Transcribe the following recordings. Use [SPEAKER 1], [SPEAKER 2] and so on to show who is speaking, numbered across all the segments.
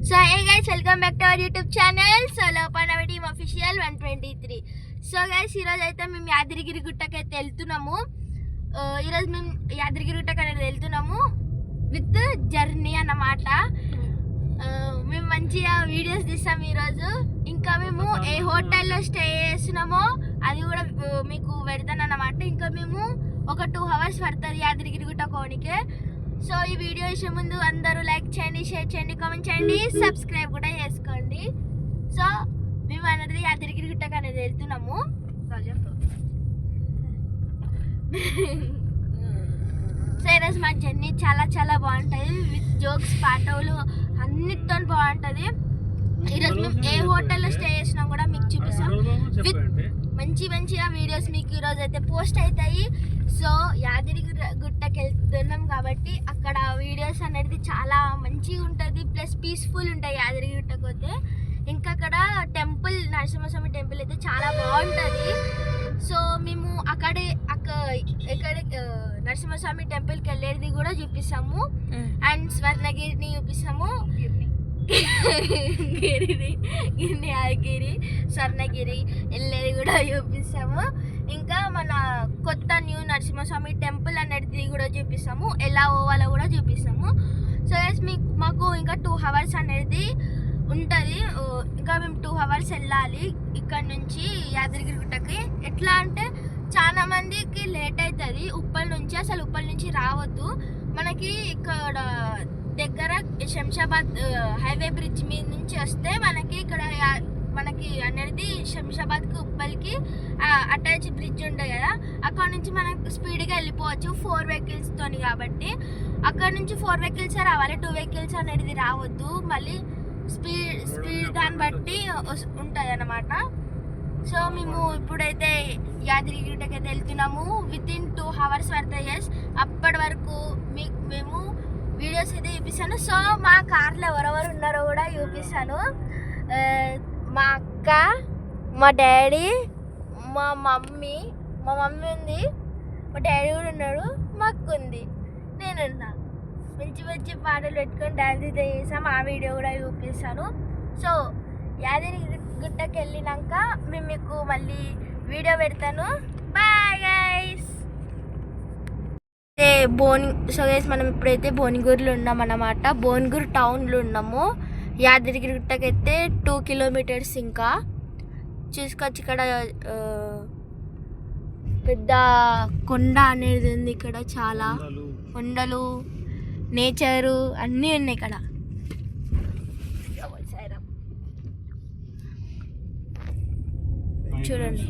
[SPEAKER 1] So hey guys, welcome back to our YouTube channel. So Lopanava Team Official 123. So guys, ఈరోజు అయితే మేము యాదగిరి గుట్టకి అయితే వెళ్తున్నాము. ఈరోజు మేము యాదగిరి గుట్టకి అనేది వెళ్తున్నాము విత్ జర్నీ అన్నమాట. మేము మంచిగా వీడియోస్ తీస్తాము ఈరోజు. ఇంకా మేము ఏ హోటల్లో స్టే చేస్తున్నామో అది కూడా మీకు పెడతాను అన్నమాట. ఇంకా మేము ఒక 2 hours పడుతుంది యాదగిరి గుట్ట కోనికే. సో ఈ వీడియో చూసే ముందు అందరూ లైక్ చేయండి, షేర్ చేయండి, కామెంట్ చేయండి, సబ్స్క్రైబ్ కూడా చేసుకోండి. సో మేము అనేది యాదగిరి గుట్టకు అనేది వెళ్తున్నాము. సో ఈరోజు మా జర్నీ చాలా చాలా బాగుంటుంది విత్ జోక్స్, పాటలు అన్నిటితో బాగుంటుంది. ఈరోజు మేము ఏ హోటల్లో స్టే చేసినా కూడా మీకు చూపిస్తాం విత్ మంచిగా వీడియోస్ మీకు ఈరోజు అయితే పోస్ట్ అవుతాయి. సో యాదగిరి గుట్టకి వెళ్తున్నాం కాబట్టి అక్కడ వీడియోస్ అనేది చాలా మంచిగా ఉంటుంది, ప్లస్ పీస్ఫుల్ ఉంటాయి యాదగిరి గుట్టకు పోతే. ఇంకా అక్కడ టెంపుల్, నరసింహస్వామి టెంపుల్ అయితే చాలా బాగుంటుంది. సో మేము ఎక్కడ నరసింహస్వామి టెంపుల్కి వెళ్ళేది కూడా చూపిస్తాము అండ్ స్వర్ణగిరిని చూపిస్తాము. యాదగిరి, స్వర్ణగిరి వెళ్ళేది కూడా చూపిస్తాము. ఇంకా మన కొత్త న్యూ నరసింహస్వామి టెంపుల్ అనేది కూడా చూపిస్తాము, ఎలా పోవాలో కూడా చూపిస్తాము. సో మాకు ఇంకా 2 hours అనేది ఉంటుంది. ఇంకా మేము 2 hours వెళ్ళాలి ఇక్కడ నుంచి యాదగిరి గుట్టకి. ఎట్లా అంటే చాలా మందికి లేట్ అవుతుంది ఉప్పల్ నుంచి. అసలు ఉప్పల్ నుంచి రావద్దు, మనకి ఇక్కడ దగ్గర శంషాబాద్ హైవే బ్రిడ్జ్ మీద నుంచి వస్తే మనకి అనేది శంషాబాద్కి ఉప్పల్కి అటాచ్ బ్రిడ్జ్ ఉంటుంది కదా, అక్కడ నుంచి మనం స్పీడ్గా వెళ్ళిపోవచ్చు 4 vehicles తోని. కాబట్టి అక్కడ నుంచి 4 vehicles రావాలి, 2 vehicles అనేది రావద్దు. మళ్ళీ స్పీడ్ దాన్ని బట్టి ఉంటుంది అన్నమాట. సో మేము ఇప్పుడైతే యాదగిరి గుట్టకి అయితే వెళ్తున్నాము. వితిన్ 2 hours పడతాయి. అప్పటి వరకు మేము వీడియోస్ అయితే చూపిస్తాను. సో మా కార్లో ఎవరెవరు ఉన్నారో కూడా చూపిస్తాను. మా అక్క, మా డాడీ, మా మమ్మీ ఉంది, మా డాడీ కూడా ఉన్నాడు, మా అక్క ఉంది, నేనున్నా. మంచి పాటలు పెట్టుకొని డ్యాన్స్ అయితే చేసాం. ఆ వీడియో కూడా చూపిస్తాను. సో యాదగిరి గుట్టకి వెళ్ళినాక మేము మీకు మళ్ళీ వీడియో పెడతాను. Bye guys. సో గైస్ మనం ఇప్పుడైతే భువనగిరిలో ఉన్నామన్నమాట. భువనగిరి టౌన్లో ఉన్నాము. యాదగిరి గుట్టకి అయితే 2 kilometers. ఇంకా చూసుకోవచ్చు ఇక్కడ పెద్ద కొండ అనేది ఉంది. ఇక్కడ చాలా కొండలు, నేచరు అన్నీ ఉన్నాయి ఇక్కడ. చూడండి,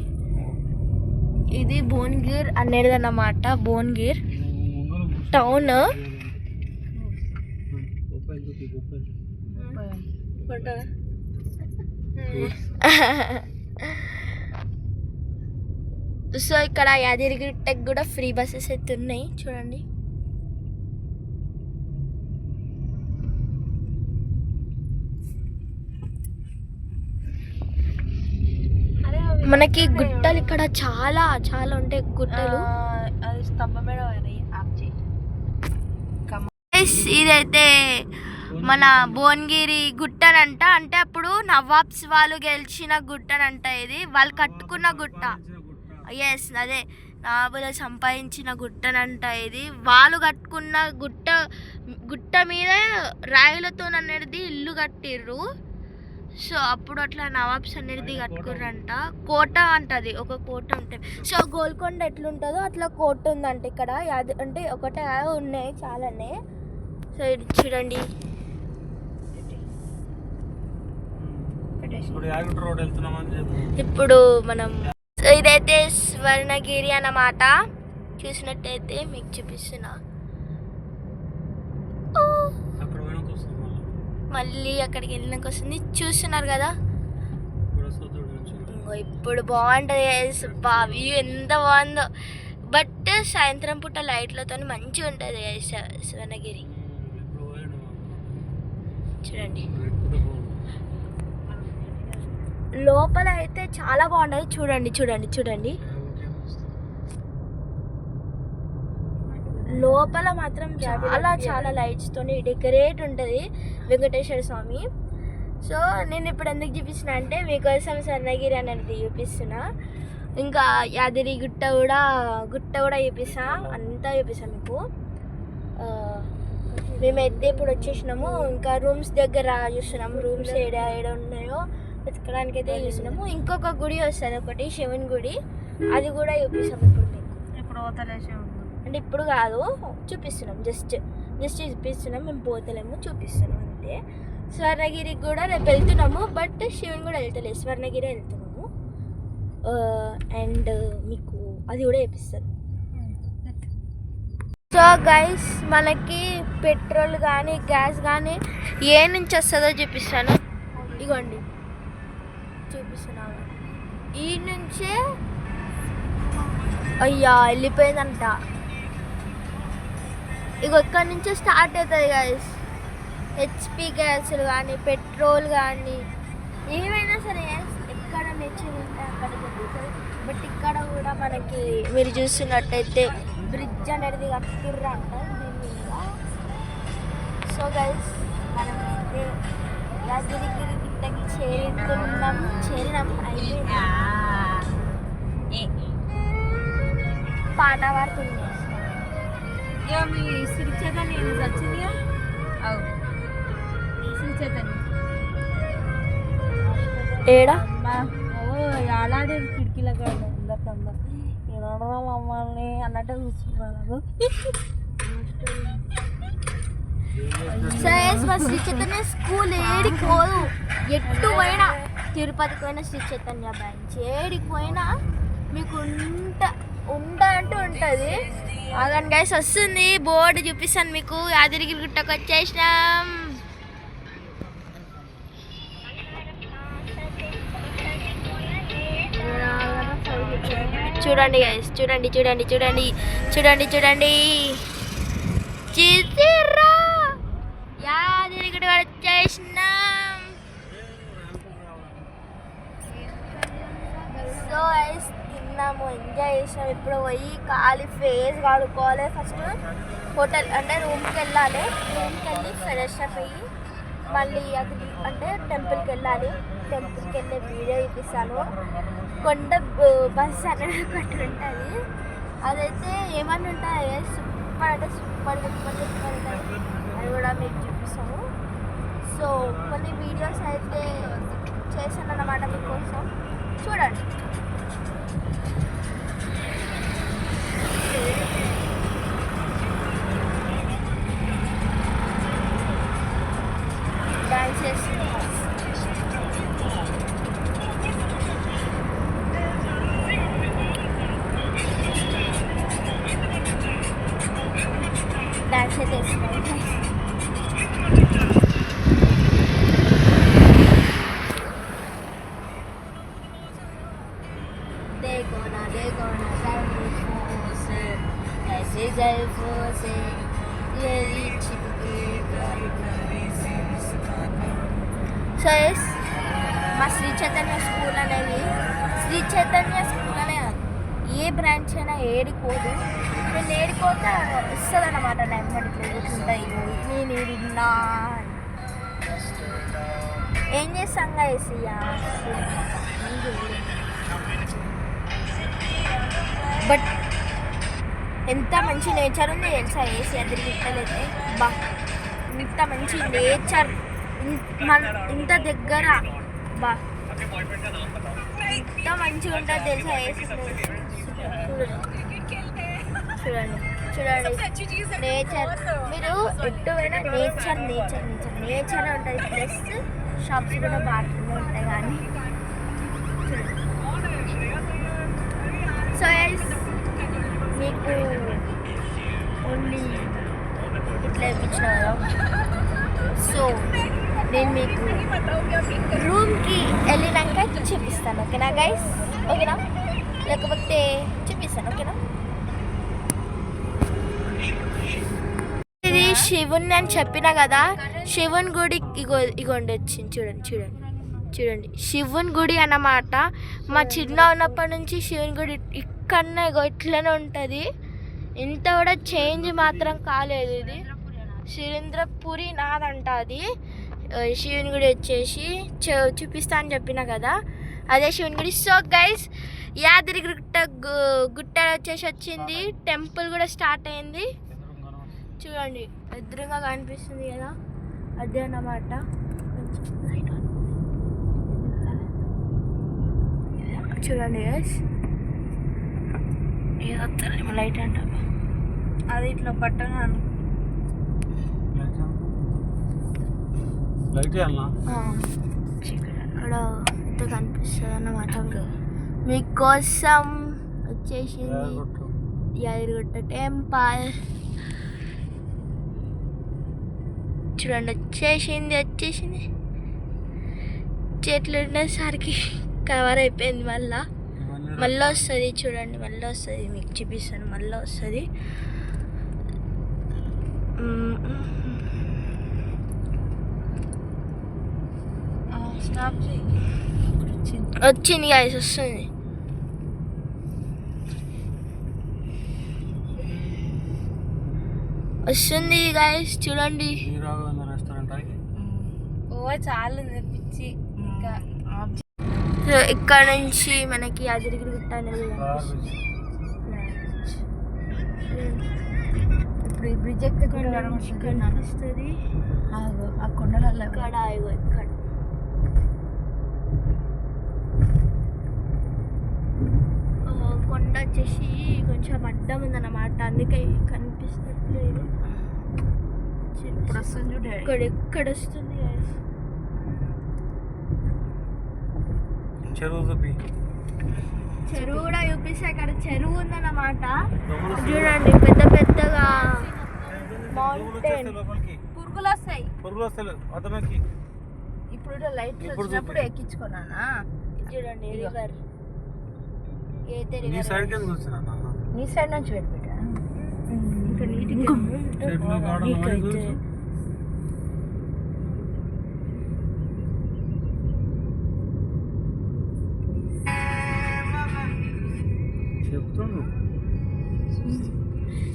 [SPEAKER 1] ఇది భువనగిరి అనేది అన్నమాట. భువనగిరి టౌన్. సో ఇక్కడ యాదగిరి గుట్టకి కూడా ఫ్రీ బస్సెస్ అయితే ఉన్నాయి చూడండి. మనకి గుట్టలు ఇక్కడ చాలా ఉంటాయి గుట్టలు. ఇదైతే మన భువనగిరి గుట్టనంట. అంటే అప్పుడు నవాబ్స్ వాళ్ళు గెలిచిన గుట్టనంట. ఇది వాళ్ళు కట్టుకున్న గుట్ట. ఎస్, అదే నవాబులు సంపాదించిన గుట్టనంట. ఇది వాళ్ళు కట్టుకున్న గుట్ట మీద రాయిలతో అనేది ఇల్లు కట్టిర్రు. సో అప్పుడు అట్లా నవాబ్స్ అనేది కట్టుకుర్రంట. కోట అంటది, ఒక కోట ఉంటుంది. సో గోల్కొండ ఎట్లుంటుందో అట్లా కోట ఉందంట ఇక్కడ. అంటే ఒకటే ఉన్నాయి, చాలానే. సో ఇది చూడండి. ఇప్పుడు మనం ఇదైతే స్వర్ణగిరి అన్నమాట. చూసినట్టయితే మీకు చూపిస్తున్నా. మళ్ళీ అక్కడికి వెళ్ళినాక వస్తుంది, చూస్తున్నారు కదా. ఇప్పుడు బాగుంటుంది వ్యూ, ఎంత బాగుందో. బట్ సాయంత్రం పూట లైట్లతో మంచిగా ఉంటుంది స్వర్ణగిరి. చూడండి లోపల అయితే చాలా బాగుంటుంది. చూడండి లోపల మాత్రం చాలా చాలా లైట్స్తోని డెకరేట్ ఉంటుంది వెంకటేశ్వర స్వామి. సో నేను ఇప్పుడు ఎందుకు చూపిస్తున్నా అంటే మీకోసం స్వర్ణగిరి అనేది చూపిస్తున్నా, ఇంకా యాదగిరి గుట్ట కూడా చూపిస్తా, అంతా చూపిస్తా మీకు. మేమైతే ఇప్పుడు వచ్చేసినాము, ఇంకా రూమ్స్ దగ్గర చూస్తున్నాము, రూమ్స్ ఏడ ఉన్నాయో వెతకడానికి అయితే చూస్తున్నాము. ఇంకొక గుడి వస్తుంది ఒకటి, శివుని గుడి, అది కూడా చూపిస్తాం ఇప్పుడు మీకు.
[SPEAKER 2] ఇప్పుడు
[SPEAKER 1] అంటే ఇప్పుడు కాదు, చూపిస్తున్నాం, జస్ట్ చూపిస్తున్నాం, మేము పోతలేము, చూపిస్తున్నాం అంతే. స్వర్ణగిరికి కూడా రేపు వెళ్తున్నాము, బట్ శివుని కూడా వెళ్తలేదు, స్వర్ణగిరి వెళ్తున్నాము. అండ్ మీకు అది కూడా చూపిస్తాను. సో గైస్, మనకి పెట్రోల్ కానీ గ్యాస్ కానీ ఏ నుంచి వస్తుందో చూపిస్తాను. ఇగోండి చూపిస్తున్నాను, ఈ నుంచే. అయ్యా వెళ్ళిపోయిందంట. ఇక ఇక్కడి నుంచే స్టార్ట్ అవుతుంది గైస్. హెచ్పి గ్యాస్లు కానీ పెట్రోల్ కానీ ఏమైనా సరే ఎక్కడ నచ్చిందంటే అక్కడ దొరుకుతుంది. బట్ ఇక్కడ కూడా మనకి మీరు చూస్తున్నట్టయితే బ్రిడ్జ్ అనేది కట్టిర్రు అంట దీని మీద. సో గైస్, మనమైతే యాదగిరి గుట్టకి చేరినాం అయిపోయింది. పాట పాడుతుంది
[SPEAKER 2] మీ శ్రీ చైతన్య వచ్చిందిగా, శ్రీ చైతన్య
[SPEAKER 1] ఏడా
[SPEAKER 2] అలాడే కిటికీల మమ్మల్ని అన్నట్టు చూస్తున్నాను.
[SPEAKER 1] మా శ్రీ చైతన్య స్కూల్ ఏడికి పోదు, ఎట్టు పోయినా తిరుపతికి పోయినా శ్రీ చైతన్య బ్రాంచ్ ఏడికి పోయినా మీకు అంటూ ఉంటుంది. అదని గైస్ వస్తుంది, బోర్డు చూపిస్తాను మీకు. యాదగిరి గుట్టకు వచ్చేసినాం. చూడండి గైస్, చూడండి చూసిర్రా, యాదగిరి గుట్ట వచ్చేసినాం. సో గైస్, తిన్నాము, ఎంజాయ్ చేసాం. ఇప్పుడు పోయి ఖాళీ ఫేస్ కడుక్కోవాలి. ఫస్ట్ హోటల్ అంటే రూమ్కి వెళ్ళాలి, రూమ్కి వెళ్ళి ఫ్రెష్ అప్ అయ్యి మళ్ళీ అది అంటే టెంపుల్కి వెళ్ళాలి. టెంపుల్కి వెళ్ళే వీడియో చూపిస్తాను. కొండ బస్ అనేది ఒకటి ఉంటుంది, అదైతే ఏమన్నా ఉంటాయి సూపర్ అంటే సూపర్ ఉంటుంది, అది కూడా మీకు చూపిస్తాము. సో కొన్ని వీడియోస్ అయితే చేశాను అన్నమాట మీకోసం, చూడండి. డాన్స్ చేస్తున్నాం. డాన్స్ అయితే వేస్తున్నాం. సో ఎస్, మా శ్రీ చైతన్య స్కూల్ అనేది ఏ బ్రాంచ్ అయినా ఏడిపోదు. నేను ఏడిపోతే వస్తుంది అన్నమాట, నెమ్మది ఉంటాయి. నేను ఏడినా ఏం చేస్తాం గైస్, బట్ ఎంత మంచి నేచర్ ఉంది తెలుసా ఏసీ యాదగిరిగుట్టలైతే. బా, ఇంత మంచి నేచర్, ఇంత దగ్గర, బా ఇంత మంచిగా ఉంటుంది తెలుసా ఏసీ. చూడండి నేచర్, మీరు ఎటు పోయినా నేచర్ ఉంటుంది. ప్లస్ షాప్స్ కూడా బాగా ఉంటాయి. కానీ సో మీకు ఓన్లీ ఇట్లా ఇప్పించిన కదా. సో నేను మీకు రూమ్కి వెళ్ళినాక చూపిస్తాను, ఓకేనా గైస్? ఓకేనా, లేకపోతే చూపిస్తాను, ఓకేనా? ఇది శివుని అని చెప్పినా కదా, శివుని గుడి ఇగోండి వచ్చింది. చూడండి శివుని గుడి అన్నమాట. మా చిన్న ఉన్నప్పటి నుంచి శివుని గుడి ఇక్కడనే ఇట్లనే ఉంటుంది. ఇంత కూడా చేంజ్ మాత్రం కాలేదు. ఇది సురేంద్రపురి నాదంట. అది శివుని గుడి వచ్చేసి చూపిస్తా అని చెప్పిన కదా, అదే శివుని గుడి. సో గైస్, యాదగిరిగుట్ట గుట్ట వచ్చేసి వచ్చింది. టెంపుల్ కూడా స్టార్ట్ అయింది. చూడండి ఎదురుగా కనిపిస్తుంది కదా, అదే అన్నమాట. చూడండి గైస్, లైట్ అంట
[SPEAKER 2] అది ఇట్లా పట్టణ
[SPEAKER 1] అక్కడ ఎంత కనిపిస్తుంది అన్నమాట. మీకోసం వచ్చేసింది యాదగిరిగుట్ట టెంపుల్. చూడండి వచ్చేసింది. చెట్లు ఉండేసరికి కవర్ అయిపోయింది. మళ్ళీ వస్తుంది. చూడండి మళ్ళీ వస్తుంది, మీకు చూపిస్తాను. మళ్ళీ వస్తుంది. వచ్చింది గాయస్, వస్తుంది గాయస్. చూడండి
[SPEAKER 2] చాలా పిచ్చి. ఇంకా
[SPEAKER 1] సో ఇక్కడ నుంచి మనకి యాదగిరిగుట్ట అనేది
[SPEAKER 2] ఇప్పుడు ఈ బ్రిడ్జ్ ఇక్కడ
[SPEAKER 1] నడుస్తుంది.
[SPEAKER 2] ఆ కొండలలో
[SPEAKER 1] ఇక్కడ కొండ వచ్చేసి కొంచెం అడ్డం ఉందన్నమాట, అందుకే కనిపిస్తట్లేదు.
[SPEAKER 2] ఇప్పుడు వస్తుంది చూడ,
[SPEAKER 1] ఎక్కడ వస్తుంది చెరువు కూడా చూపిస్తే అక్కడ చెరువు ఉందన్నమాట. చూడండి పెద్ద పెద్దగా మౌంటైన్.
[SPEAKER 2] పురుగులు వస్తాయి. ఇప్పుడు లైట్ వచ్చినప్పుడు ఎక్కించుకున్నానా.
[SPEAKER 1] చూడండి రివర్.
[SPEAKER 2] నీ సైడ్ నుంచి పెట్టిపెట్టా.
[SPEAKER 1] ఇంకా నీట్గా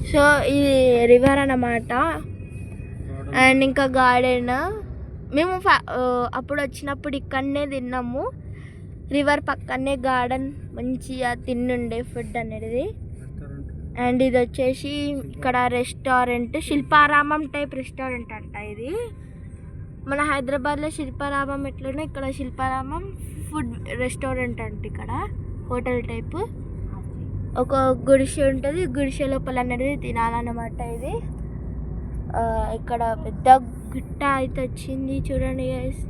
[SPEAKER 1] సో ఇది రివర్ అన్నమాట. అండ్ ఇంకా గార్డెన్. మేము అప్పుడు వచ్చినప్పుడు ఇక్కడనే తిన్నాము. రివర్ పక్కనే గార్డెన్, మంచిగా తిన్నుండే ఫుడ్ అనేది. అండ్ ఇది వచ్చేసి ఇక్కడ రెస్టారెంట్, శిల్పారామం టైప్ రెస్టారెంట్ అంట ఇది. మన హైదరాబాద్లో శిల్పారామం ఎట్లనో ఇక్కడ శిల్పారామం ఫుడ్ రెస్టారెంట్ అంట. ఇక్కడ హోటల్ టైపు ఒక గుడిసె ఉంటుంది. గుడిసె లోపల అనేది తినాలన్నమాట. ఇది ఇక్కడ పెద్ద గుట్ట అయితే వచ్చింది. చూడండి గైస్.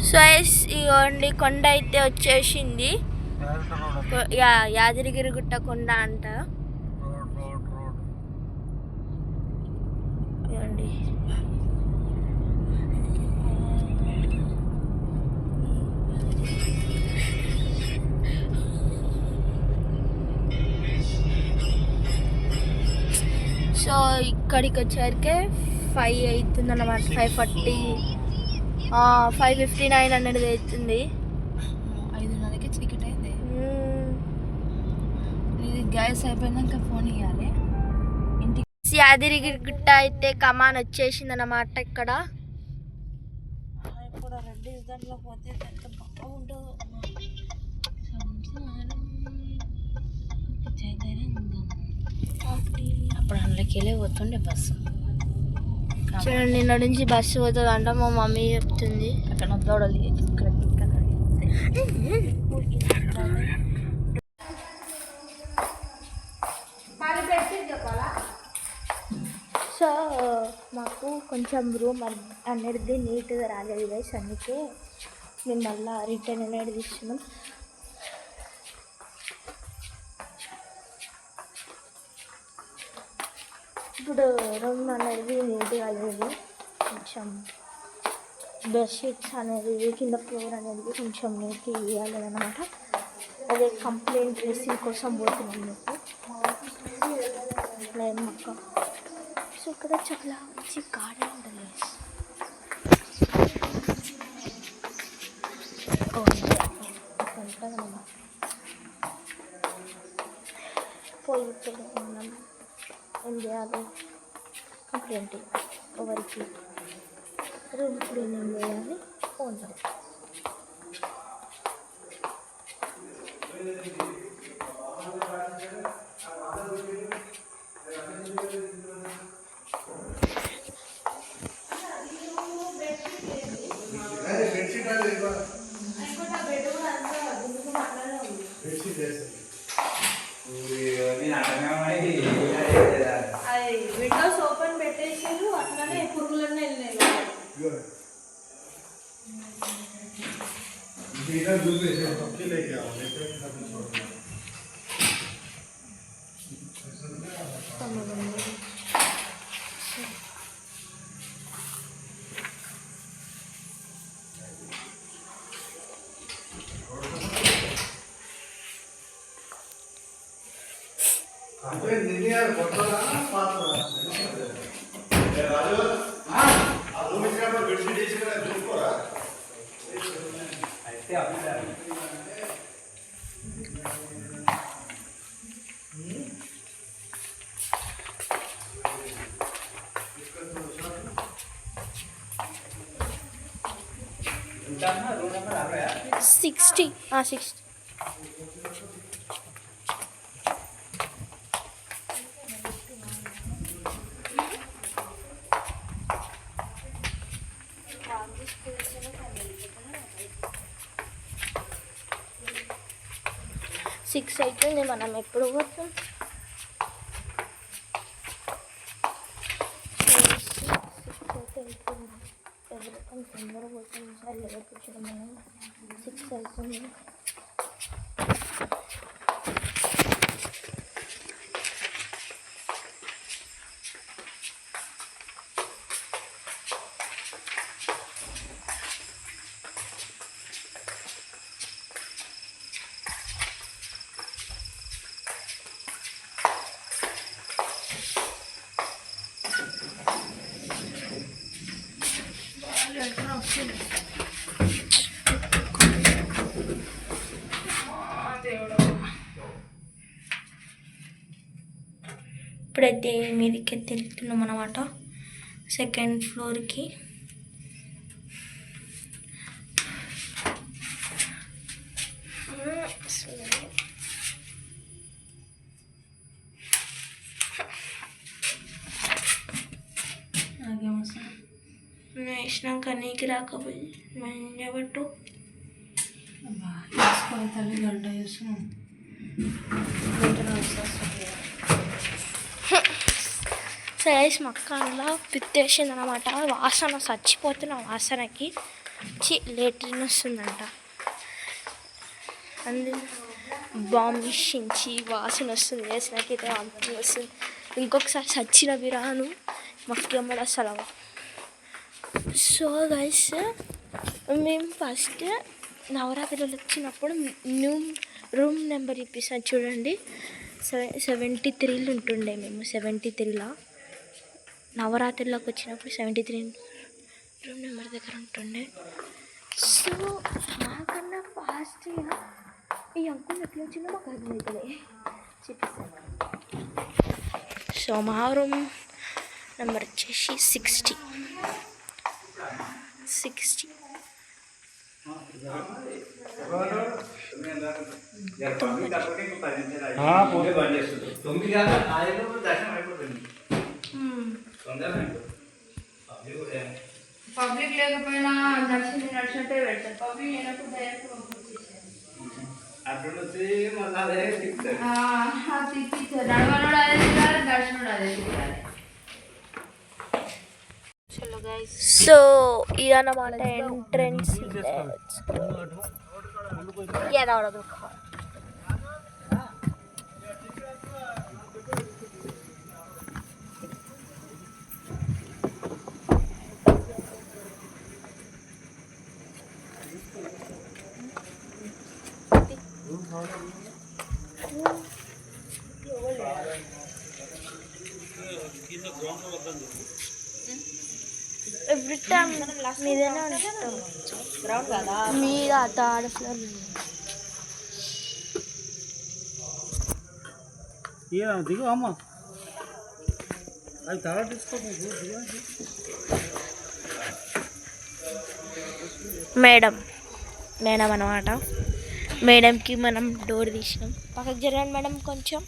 [SPEAKER 1] సో ఇగోండి కొండ అయితే వచ్చేసింది. యాదగిరిగుట్ట కొండ అంట. ఇవ్వండి సో ఇక్కడికి వచ్చేసరికి 5 అవుతుంది అన్నమాట. 5:40 5:59 అనేది అవుతుంది.
[SPEAKER 2] 5:30కి చీకటి అయింది. ఇది గ్యాస్ అయిపోయినాక ఫోన్ ఇవ్వాలి ఇంటికి.
[SPEAKER 1] యాదగిరిగుట్ట అయితే కమాన్ వచ్చేసింది అన్నమాట. ఇక్కడ
[SPEAKER 2] ఇప్పుడు రెడ్డి దాంట్లో పోతే ఎంత బాగుంటుందో. అప్పుడు అందులోకి వెళ్ళి పోతుండే బస్సు.
[SPEAKER 1] చూడండి నిన్న నుంచి బస్సు పోతుంది అంట, మా మమ్మీ చెప్తుంది.
[SPEAKER 2] అక్కడ దూడలు
[SPEAKER 1] సో మాకు కొంచెం రూమ్ అనేది నీట్గా రాలేదు గైస్, అందుకే మేము మళ్ళీ రిటర్న్ అనేది తీస్తున్నాం. ఇప్పుడు రూమ్ అనేది నీట్గా లేదు. కొంచెం బెడ్షీట్స్ అనేది కింద ఫ్లోర్ అనేది కొంచెం నీట్గా ఇవ్వాలి అన్నమాట. అదే కంప్లైంట్ రిసీవ్ కోసం పోతున్నాం మీకు లేదు మొక్క. సో ఇక్కడ చాలా మంచి గార్డెన్ ఉంటుంది. ఉంటుంది పోయి మనం ఏం చేయాలి, కంప్లైంట్ ఎవరికి రూమ్ క్లీనింగ్ చేయాలి ఓనర్.
[SPEAKER 2] అది విండోస్ ఓపెన్ పెట్టేసారు, అట్లానే పురుగులన్నీ వెళ్ళినాయి.
[SPEAKER 3] Room number
[SPEAKER 1] 60. 60. సిక్స్ అవుతుంది, మనం ఎప్పుడు పోతాం? తొందరగా పోతాం సార్, లేదా కూర్చోడం మనం 6 అవుతుంది. ఇప్పుడైతే మీదకి వెళ్తున్నాం అన్నమాట, సెకండ్ ఫ్లోర్కి. వేసినాక నీకు రాకపోయి మంజబట్టు
[SPEAKER 2] తల్లి గంట చేస్తున్నాం.
[SPEAKER 1] సరే మక్కలో పిత్తేసింది అనమాట, వాసన చచ్చిపోతున్న వాసనకి లేట్రిన్ వస్తుందంట. అందు బాంబిషించి వాసన వస్తుంది, వేసినాకైతే వాంతి వస్తుంది. ఇంకొకసారి చచ్చిన బిరాను మక్కమ్మడ అసలు. సో గైస్, మేము ఫస్ట్ నవరాత్రులు వచ్చినప్పుడు న్యూ రూమ్ నెంబర్ ఇప్పిస్తాను చూడండి. 73 ఉంటుండే మేము. 73లో నవరాత్రుల్లోకి వచ్చినప్పుడు 73 రూమ్ నెంబర్ దగ్గర ఉంటుండే. సో మాకన్నా ఫాస్ట్గా ఈ అంకుల్ ఎట్లా వచ్చిందో మాకు అర్థమవుతుంది, చూపిస్తాను. సో మా రూమ్ నెంబర్ వచ్చేసి 60.
[SPEAKER 2] పబ్లిక్ లేకపోయినా దర్శనం నడిచినట్టే పెడతారు, పబ్లిక్ లేనప్పుడు డైరెక్ట్ తిప్పించారు. నడవనుడు అదే తిప్పాలి, దర్శనుడు అదే తిప్పాలి.
[SPEAKER 1] సో ఇదన్నమాట ఎంట్రన్స్. ఎవ్రీ టైం మీదనే ఉంటాం,
[SPEAKER 2] గ్రౌండ్ కదా
[SPEAKER 1] మీద థర్డ్ ఫ్లోర్.
[SPEAKER 3] దిగు అమ్మ అది తల తీసుకో
[SPEAKER 1] మేడం అన్నమాట. మేడంకి మనం డోర్ తీసినాం. పక్కకు జరగండి మేడం, కొంచెం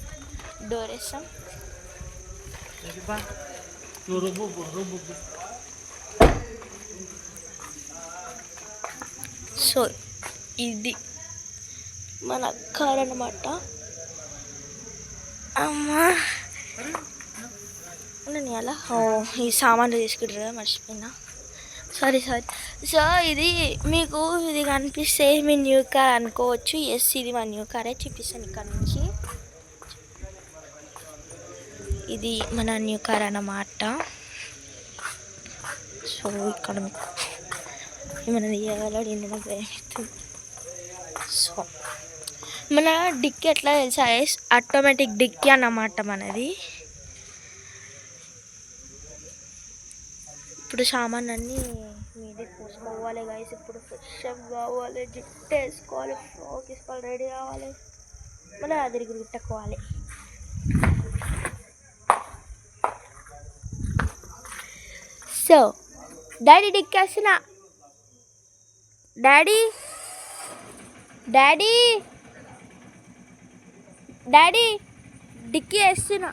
[SPEAKER 1] డోర్ వేస్తాం. సో ఇది మన కార్ అన్నమాట. అమ్మా నేను అలా ఈ సామాన్లు తీసుకుంటారు కదా, మర్చిపోయినా, సారీ. సో ఇది మీకు ఇది కనిపిస్తే మీ న్యూ కార్ అనుకోవచ్చు. ఎస్, ఇది మా న్యూ కారే. చూపిస్తాను ఇక్కడ నుంచి. ఇది మన న్యూ కార్ అన్నమాట. సో ఇక్కడ మీకు ఏమైనా తీయాలి. సో మన డిక్కీ ఎట్లా తెలుసా, ఆటోమేటిక్ డిక్కీ అన్నమాట మనది. ఇప్పుడు సామాన్ అన్నీ మీదే పోసుకోవాలి గైస్. ఇప్పుడు ఫ్రెష్ అప్ కావాలి, జుట్టు వేసుకోవాలి, ఫ్రాక్ వేసుకోవాలి, రెడీ కావాలి, మళ్ళీ అదిరికి గుట్టుకోవాలి. సో డాడీ డిక్కీ వేస్తున్నా. డాడీ డిక్కీ వేస్తున్నా.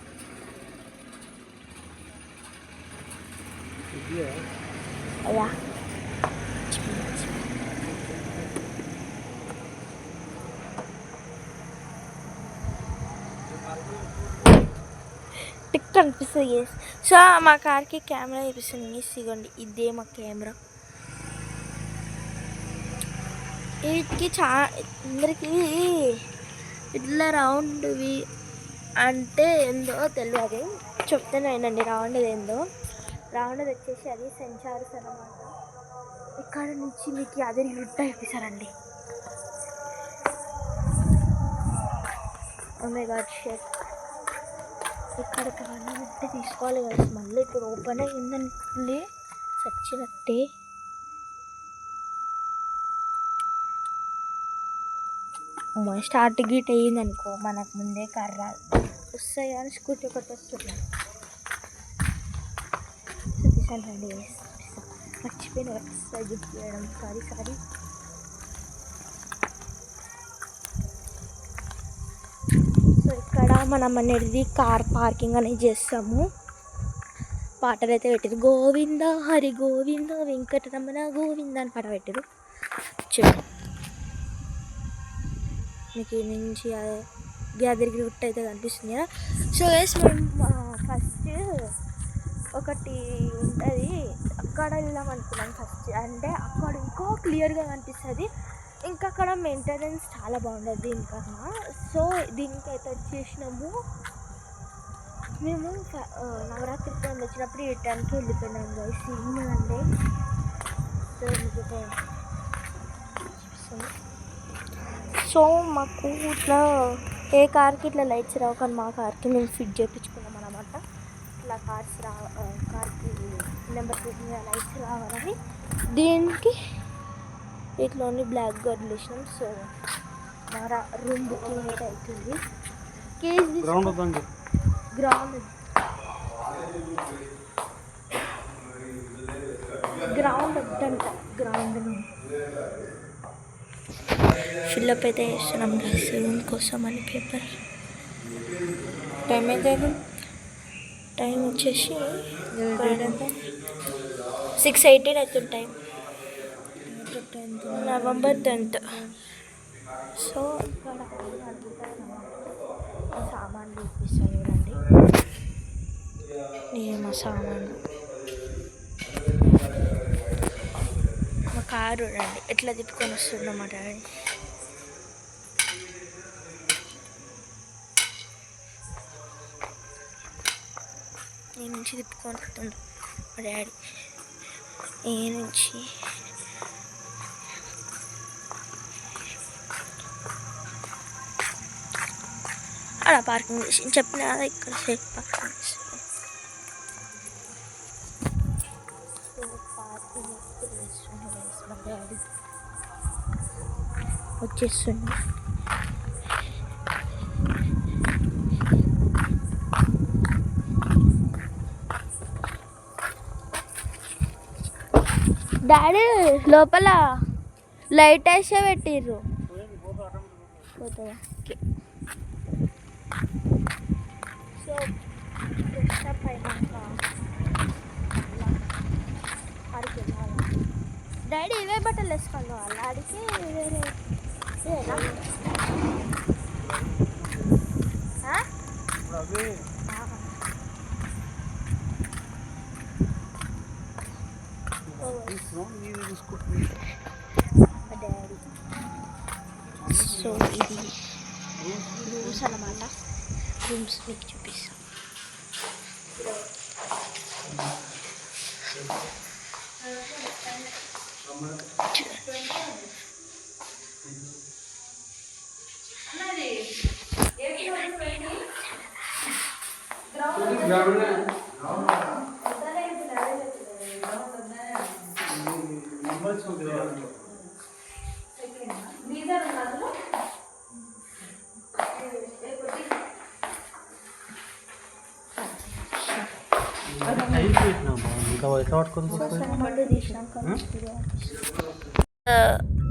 [SPEAKER 1] అయ్యా టిక్ అనిపిస్తుంది. సో మా కార్కి కెమెరా చూపిస్తుంది. ఇదిగోండి, ఇదే మా కెమెరా. వీటికి అందరికీ ఇట్లా రౌండ్వి అంటే ఏందో తెలియదు, చెప్తానండి. రౌండ్ ఏందో, రౌండ్ వచ్చేసి అది సెన్సార్స్ అన్నమాట. ఇక్కడ నుంచి మీకు అదే లుట్ అయిపోతారండి. ఇక్కడ కావాలంటే తీసుకోవాలి కదా. మళ్ళీ ఇప్పుడు ఓపెన్ అయ్యిందండి, చచ్చినట్టే. స్టార్ట్ గీట్ అయ్యింది అనుకో, మనకు ముందే కర్ర వస్తాయి కానీ స్కూటీ ఒకటి వస్తున్నాయి. రెడీ మర్చిపోయిన ఒకసారి గిఫ్ట్ చేయడం, సారీ. సో ఇక్కడ మనం అనేది కార్ పార్కింగ్ అనేది చేస్తాము. పాటలు అయితే పెట్టారు, గోవింద హరి గోవింద వెంకటరమణ గోవింద అని పాట పెట్టారు. చూడు మీకు ఈ నుంచి గ్యాదర్ గుట్ట అయితే కనిపిస్తుంది కదా. సో గైస్ మేము ఫస్ట్ ఒకటి ఉంటుంది అక్కడ వెళ్దాం అనుకున్నాం ఫస్ట్. అంటే అక్కడ ఇంకో క్లియర్గా కనిపిస్తుంది, ఇంకా అక్కడ మెయింటెనెన్స్ చాలా బాగుంటుంది దీనికన్నా. సో దీనికైతే వచ్చేసినాము మేము. నవరాత్రి టైం వచ్చినప్పుడు ఈ టైంకి వెళ్ళిపోయినాం గైస్. ఏంటంటే సో మీకు సో మాకు ఇట్లా ఏ కార్కి ఇట్లా లైట్స్ రావు, కానీ మా కార్కి మేము ఫిట్ చేయించుకున్నాం అన్నమాట. ఇట్లా కార్కి నెంబర్ 2 మీద లైట్స్ రావాలని దీనికి ఇట్లా బ్లాక్ గార్డ్ వేసినాం. సో మా రూమ్ బుకింగ్ అయితే అవుతుంది. గ్రౌండ్ వద్దంట, గ్రౌండ్ ఫిల్అప్ అయితే చేస్తున్నాం రూమ్ కోసం అని పేపర్. టైం అయితే టైం వచ్చేసి 6:18 అవుతుంది టైం, November 10th. సో ఇక్కడ సామాన్లు చూపిస్తాను చూడండి. నేను మా సామాన్లు, మా కారు చూడండి ఎట్లా తిప్పుకొని వస్తుందో మా డాడీ. నేను నుంచి తిప్పుకొని వస్తుండు మా డాడీ. ఏ నుంచి అలా పార్కింగ్ చేసి చెప్పిన ఇక్కడ సేఫ్ పార్కింగ్ వచ్చేస్తుంది. డాడీ లోపల లైట్ వేసే పెట్టిర్రు. సో ఫ్రెషప్ అయినాక ఆడికి వెళ్ళాలి. డాడీ ఇవే బట్టలు వేసుకోవాలి వాళ్ళ ఆడికి వేరే డాడీ. సో ఇది రూమ్స్ అన్నమాట. రూమ్స్ మీకు చూపిస్తాం.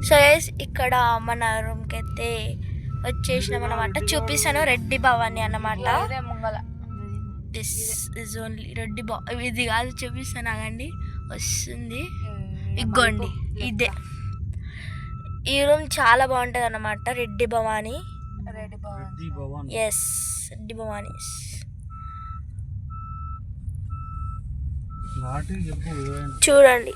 [SPEAKER 1] సో ఇక్కడ మన రూమ్కి అయితే వచ్చేసినాం అన్నమాట. చూపిస్తాను రెడ్డి భవాని అన్నమాట. దిస్ ఇస్ ఓన్లీ రెడ్డి ఇది కాదు చూపిస్తాను ఆగండి వస్తుంది. ఇగోండి ఇదే ఈ రూమ్ చాలా బాగుంటుంది అన్నమాట. రెడ్డి భవాని. ఎస్ రెడ్డి భవాని. చూడండి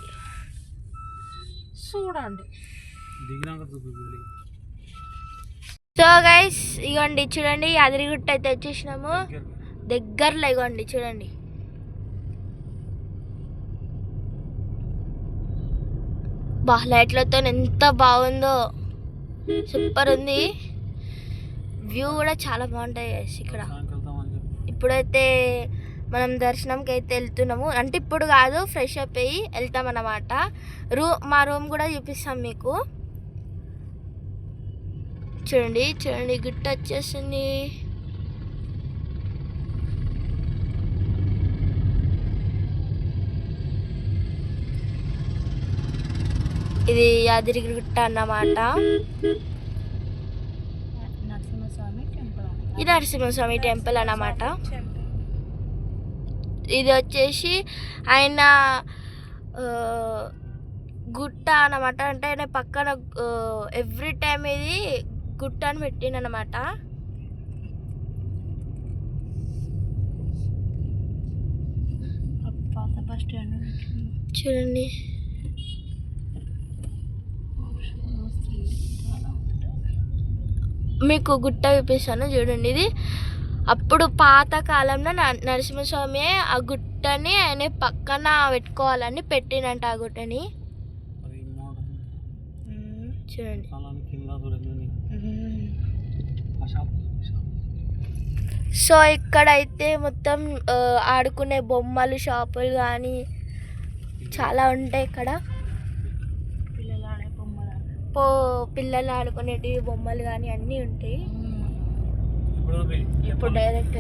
[SPEAKER 1] సో గైస్ ఇగోండి చూడండి యాదగిరిగుట్ట అయితే వచ్చేసినాము. దగ్గరలో ఇగోండి చూడండి. లైట్లతో ఎంత బాగుందో, సూపర్ ఉంది. వ్యూ కూడా చాలా బాగుంటాయి ఇక్కడ. ఇప్పుడైతే మనం దర్శనంకి అయితే వెళ్తున్నాము. అంటే ఇప్పుడు కాదు, ఫ్రెష్ అప్ అయ్యి వెళ్తాం అన్నమాట. మా రూమ్ కూడా చూపిస్తాం మీకు. చూడండి చూడండి గుట్ట వచ్చేసింది. ఇది యాదగిరిగుట్ట అన్నమాట. ఇది నరసింహస్వామి టెంపుల్ అన్నమాట. ఇది వచ్చేసి ఆయన గుట్ట అన్నమాట. అంటే ఆయన పక్కన ఎవ్రీ టైం ఇది గుట్ట అని పెట్టినన్నమాట. చూడండి మీకు గుట్ట చూపిస్తాను చూడండి. ఇది అప్పుడు పాత కాలంలో నరసింహస్వామి ఆ గుట్టని ఆయన పక్కన పెట్టుకోవాలని పెట్టినంట ఆ గుట్టని. చూడండి సో ఇక్కడైతే మొత్తం ఆడుకునే బొమ్మలు షాపులు కానీ చాలా ఉంటాయి ఇక్కడ. పిల్లలు ఆడుకునేటివి బొమ్మలు కానీ అన్నీ ఉంటాయి. ఇప్పుడు డైరెక్ట్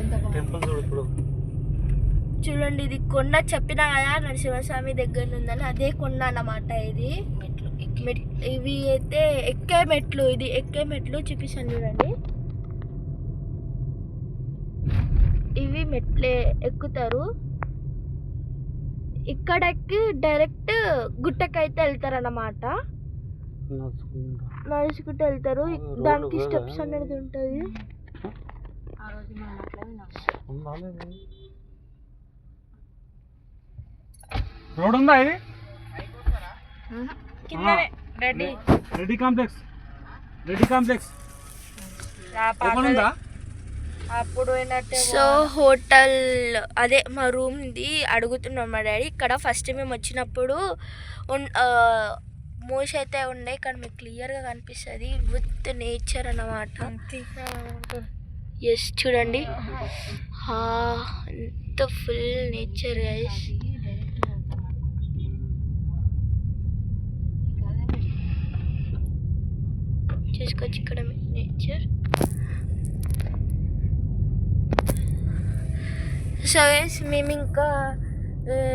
[SPEAKER 1] చూడండి ఇది కొండ చెప్పినా కదా నరసింహస్వామి దగ్గర ఉందని, అదే కొండ అన్నమాట. ఇది ఇవి అయితే ఎక్కే మెట్లు. ఇది ఎక్కే మెట్లు చూపిస్తాను చూడండి. ఇవి మెట్లే ఎక్కుతారు. ఇక్కడకి డైరెక్ట్ గుట్టకైతే వెళ్తారు అన్నమాట. నడుచుకుంటూ వెళ్తారు. దానికి స్టెప్స్ అనేది ఉంటుంది.
[SPEAKER 3] రోడ్ ఉందా ఇది?
[SPEAKER 2] రెడ్డి
[SPEAKER 3] కాంప్లెక్స్ ఓపెన్ ఉందా?
[SPEAKER 1] సో హోటల్ అదే మా రూమ్ది అడుగుతున్నాం మా డాడీ. ఇక్కడ ఫస్ట్ మేము వచ్చినప్పుడు మూసి అయితే ఉండే. ఇక్కడ మీకు క్లియర్గా కనిపిస్తుంది విత్ నేచర్ అన్నమాట. ఎస్ చూడండి ఎంత ఫుల్ నేచర్ గైస్. చూసుకోవచ్చు ఇక్కడ నేచర్. సో గైస్ మేము ఇంకా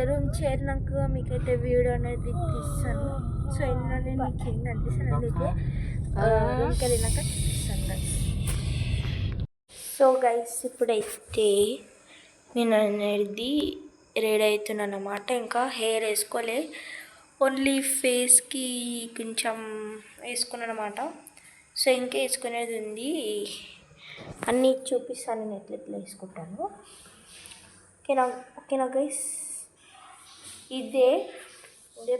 [SPEAKER 1] రూమ్ చేరినాక మీకైతే వీడియో అనేది తీస్తాను. సో ఎందుకంటే మీకు ఏం కనిపిస్తాను అందుకే రూమ్కి వెళ్ళినాక చూపిస్తాను గైస్. సో గైస్ ఇప్పుడైతే నేను అనేది రెడీ అవుతున్నాను అన్నమాట. ఇంకా హెయిర్ వేసుకోలే, ఓన్లీ ఫేస్కి కొంచెం వేసుకున్నాను అనమాట. సో ఇంకా వేసుకునేది ఉంది, అన్నీ చూపిస్తాను నేను ఎట్లా వేసుకుంటాను. ఓకేనా గైస్. ఇదే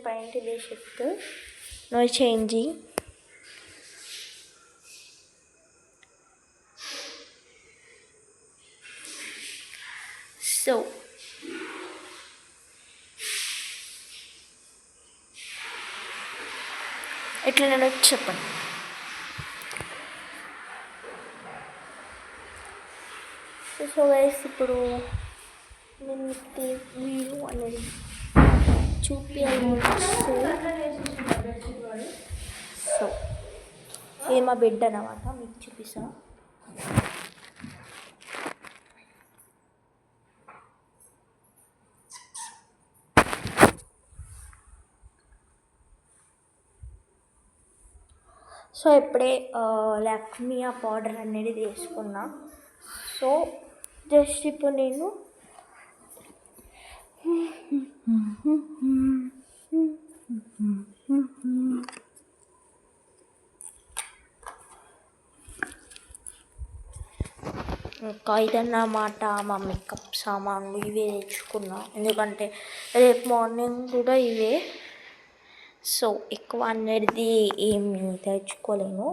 [SPEAKER 1] పాయింట్, ఇదే షర్ట్, నో చేంజింగ్. సో ఎట్లా నేను చెప్పండి. సో గైస్ ఇప్పుడు నేను వ్యూ అనేది సో ఇది మా బెడ్ అన్నమాట, మీకు చూపిస్తాను. సో ఇప్పుడే లాక్మీ ఆ పౌడర్ అనేది వేసుకున్నా. సో జస్ట్ ఇప్పుడు నేను ఇంకా ఇదన్నమాట మా మేకప్ సామాన్లు, ఇవే తెచ్చుకున్నా ఎందుకంటే రేపు మార్నింగ్ కూడా ఇవే. సో ఎక్కువ అనేది ఏమి తెచ్చుకోలేను.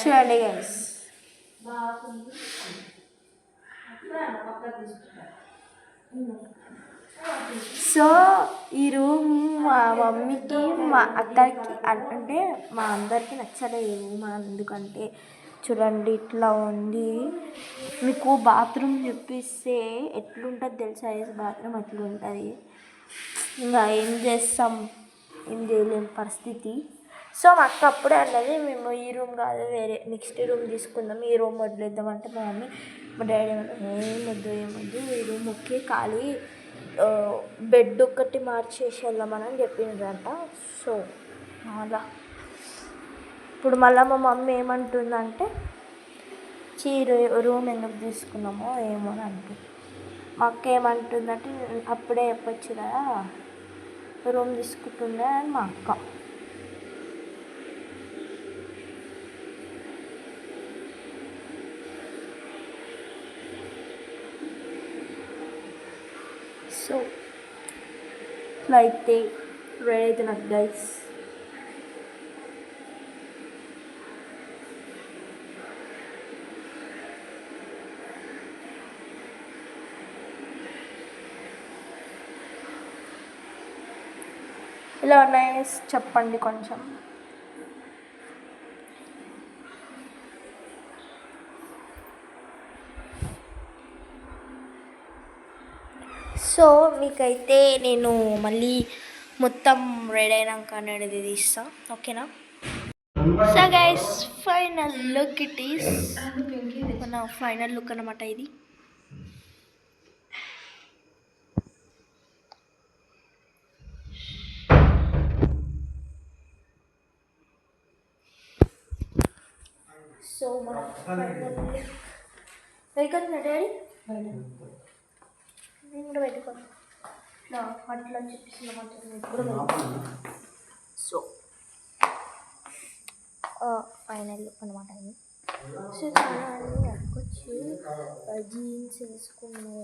[SPEAKER 1] చూడండి గైస్, సో ఈ రూమ్ మా మమ్మీకి మా అక్కకి అంటే మా అందరికీ నచ్చలేదు ఈ రూమ్. ఎందుకంటే చూడండి ఇట్లా ఉంది. మీకు బాత్రూమ్ చూపిస్తే ఎట్లుంటుంది తెలుసా, బాత్రూమ్ అట్లా ఉంటుంది. ఇంకా ఏం చేస్తాం, ఏం చేయలేని పరిస్థితి. సో మా అక్క అప్పుడే అన్నది మేము ఈ రూమ్ కాదు వేరే నెక్స్ట్ రూమ్ తీసుకుందాం, ఈ రూమ్ వదిలేద్దామంటే మా మమ్మీ మా డాడీ ఏమొద్దు ఈ రూమ్ ఓకే, ఖాళీ బెడ్ ఒక్కటి మార్చేసి వెళ్దామని చెప్పిండ్రంట. సో అలా ఇప్పుడు మళ్ళీ మా మమ్మీ ఏమంటుందంటే రూమ్ ఎందుకు తీసుకున్నామో ఏమో అని అంటుంది. మా అక్క ఏమంటుందంటే అప్పుడే చెప్పచ్చు కదా రూమ్ తీసుకుంటుండే అని మా అక్క. సో ఇట్లా అయితే రెడీ అవుతున్నట్టు గైస్. ఇలా ఉన్నాయి చెప్పండి కొంచెం. సో మీకైతే నేను మళ్ళీ మొత్తం రెడీ అయినాక అనేది తీస్తా, ఓకేనా. So guys final look it is, మన ఫైనల్ లుక్ అన్నమాట ఇది. సో మన ఫైనల్ లుక్ వెల్కమ్ డాడీ, నేను కూడా పెట్టుకోను ఇట్లా అట్లా చూపిస్తున్నమాట. సో ఫైనల్ లుక్ అనమాట ఇది. సో చాలా అక్కకొచ్చి జీన్స్ వేసుకున్నాను,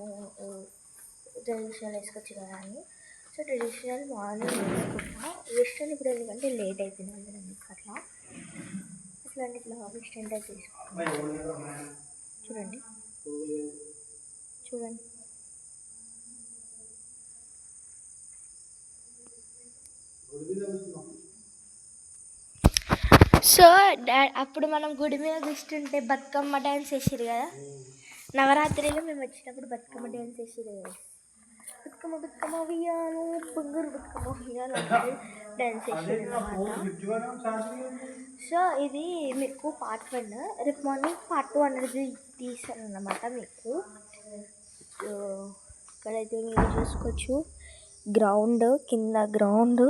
[SPEAKER 1] ట్రెడిషనల్ వేసుకొచ్చి కదా అని. సో ట్రెడిషనల్ మార్నింగ్ వేసుకున్నా, వెస్ట్రన్ ఇప్పుడు ఎందుకంటే లేట్ అయిపోయింది అందుకు అట్లా అట్లాంటి ఇట్లా వెస్ట్రన్ టైప్ వేసుకున్నాను. చూడండి సో అప్పుడు మనం గుడి మీద కూర్చుంటే బతుకమ్మ డ్యాన్స్ వేసారు కదా, నవరాత్రిలో మేము వచ్చినప్పుడు బతుకమ్మ డ్యాన్స్ వేసారు కదా, బతుకమ్మ బతుకమ్మ ఉయ్యాలు పొంగూరు బతుకమ్మ ఉయ్యాలు అంటే డ్యాన్స్ వేసారు అన్నమాట. సో ఇది మీకు పార్ట్ 1, రేపు మార్నింగ్ పార్ట్ 2 అనేది తీసాను అన్నమాట మీకు. సో ఇక్కడైతే మీరు చూసుకోవచ్చు గ్రౌండ్, కింద గ్రౌండ్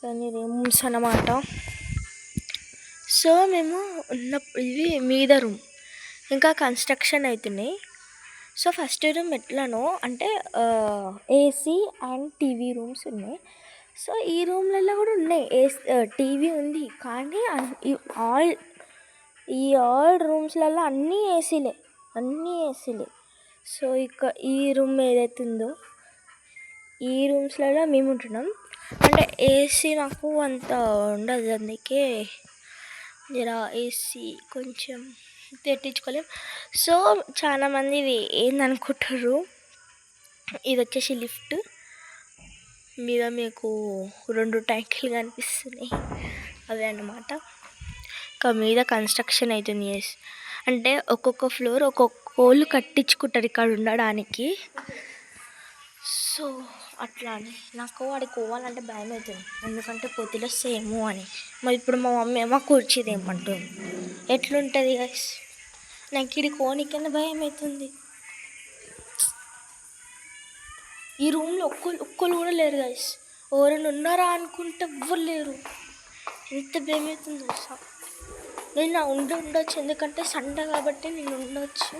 [SPEAKER 1] కానీ రూమ్స్ అన్నమాట. సో మేము ఇది మీద రూమ్, ఇంకా కన్స్ట్రక్షన్ అవుతున్నాయి. సో ఫస్ట్ రూమ్ ఎట్లానో అంటే ఏసీ అండ్ టీవీ రూమ్స్ ఉన్నాయి. సో ఈ రూమ్లలో కూడా ఉన్నాయి, టీవీ ఉంది, కానీ ఆల్ రూమ్స్లలో అన్నీ ఏసీలే. సో ఈ రూమ్ ఏదైతే ఉందో ఈ రూమ్స్లలో మేము ఉంటున్నాం. అంటే ఏసీ నాకు అంత ఉండదు, అందుకే జర ఏసీ కొంచెం తెట్టించుకోలేం. సో చాలామంది ఇది ఏందనుకుంటారు, ఇది వచ్చేసి లిఫ్ట్ మీద మీకు 2 ట్యాంకులు కనిపిస్తున్నాయి, అవి అన్నమాట. ఇంకా మీద కన్స్ట్రక్షన్ అవుతుంది. అంటే ఒక్కొక్క ఫ్లోర్ ఒక్కొక్క వాళ్ళు కట్టించుకుంటారు ఇక్కడ ఉండడానికి. సో అట్లా అని నాకు వాడికి పోవాలంటే భయం అవుతుంది, ఎందుకంటే పొత్తిలో సేము అని. మరి ఇప్పుడు మా మమ్మీ ఏమో కూర్చిదేమంటుంది, ఎట్లుంటుంది గైస్, నాకు ఇది కోనికన్నా భయం అవుతుంది. ఈ రూమ్లో ఒక్కరు కూడా లేరు గైస్, ఎవరైనా ఉన్నారా అనుకుంటే ఎవ్వరు లేరు. ఎంత భయం అవుతుంది తెలుసా. నేను ఉండొచ్చు, ఎందుకంటే సండే కాబట్టి నేను ఉండొచ్చు.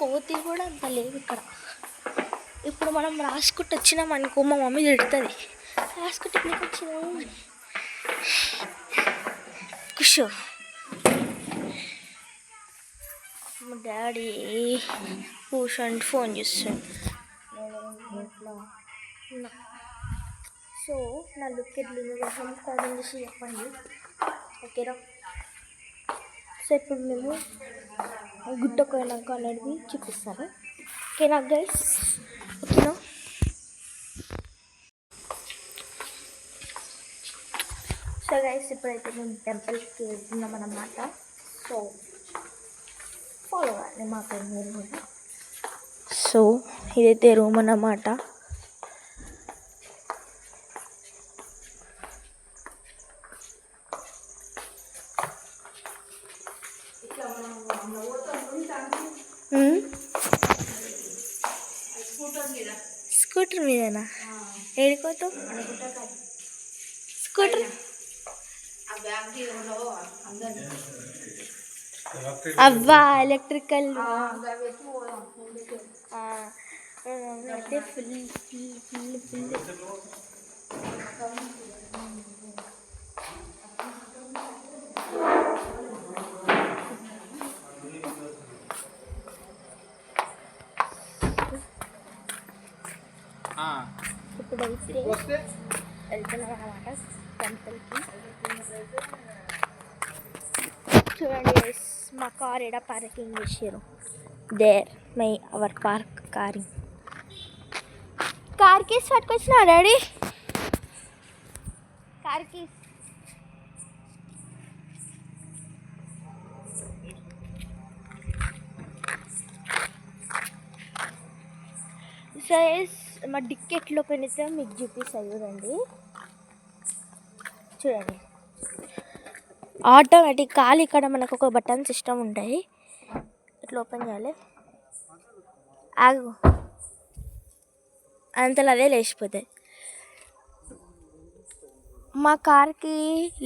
[SPEAKER 1] కోతులు కూడా అంత లేవు ఇక్కడ. ఇప్పుడు మనం రాసుకుంటూ వచ్చినాం అనుకో, మా మమ్మీ తిడుతుంది, రాసుకుంటే ఎందుకు వచ్చినాము కూర్చో. మా డాడీ కూర్చొని ఫోన్ చేస్తాడు, ఇంట్లో ఉన్నా. సో నా లుక్ ఎట్లుంది కొంచెం కామెంట్ చేసి చెప్పండి, ఓకేనా. సో ఇప్పుడు మేము గుట్టకు పోయినాక అనేది చూపిస్తాను, ఓకేనా గైస్, ఓకేనా. సో గైస్ ఇప్పుడైతే మేము టెంపుల్కి వెళ్తున్నాం అన్నమాట. సో ఫాలో అవ్వండి మాకు మీరు కూడా. సో ఇదైతే రూమ్ అన్నమాట. స్కూటర్ మీదనా? ఏడుకోతావు స్కూటర్? అవ్వా ఎలక్ట్రికల్ అయితే ఫుల్ ఫుల్ ఫుల్ ఫుల్. ఇప్పుడైతే వెళ్తున్నాం అన్నమాట టెంపుల్కి. చూడండి మా కార్ ఎక్కడ పార్కింగ్ చేసారు, దేర్ అవర్ కార్ కీస్ పట్టుకొచ్చిన డాడీ, కార్ కీస్. సో మా డిక్కెట్లో పెడితే మీకు చూపిస్తాయి చూడండి. ఆటోమేటిక్ కాలు ఇక్కడ మనకు ఒక బటన్ సిస్టమ్ ఉంటాయి, ఇట్లా ఓపెన్ చేయాలి, ఆగు అంతలో అదే లేచిపోతాయి. మా కార్కి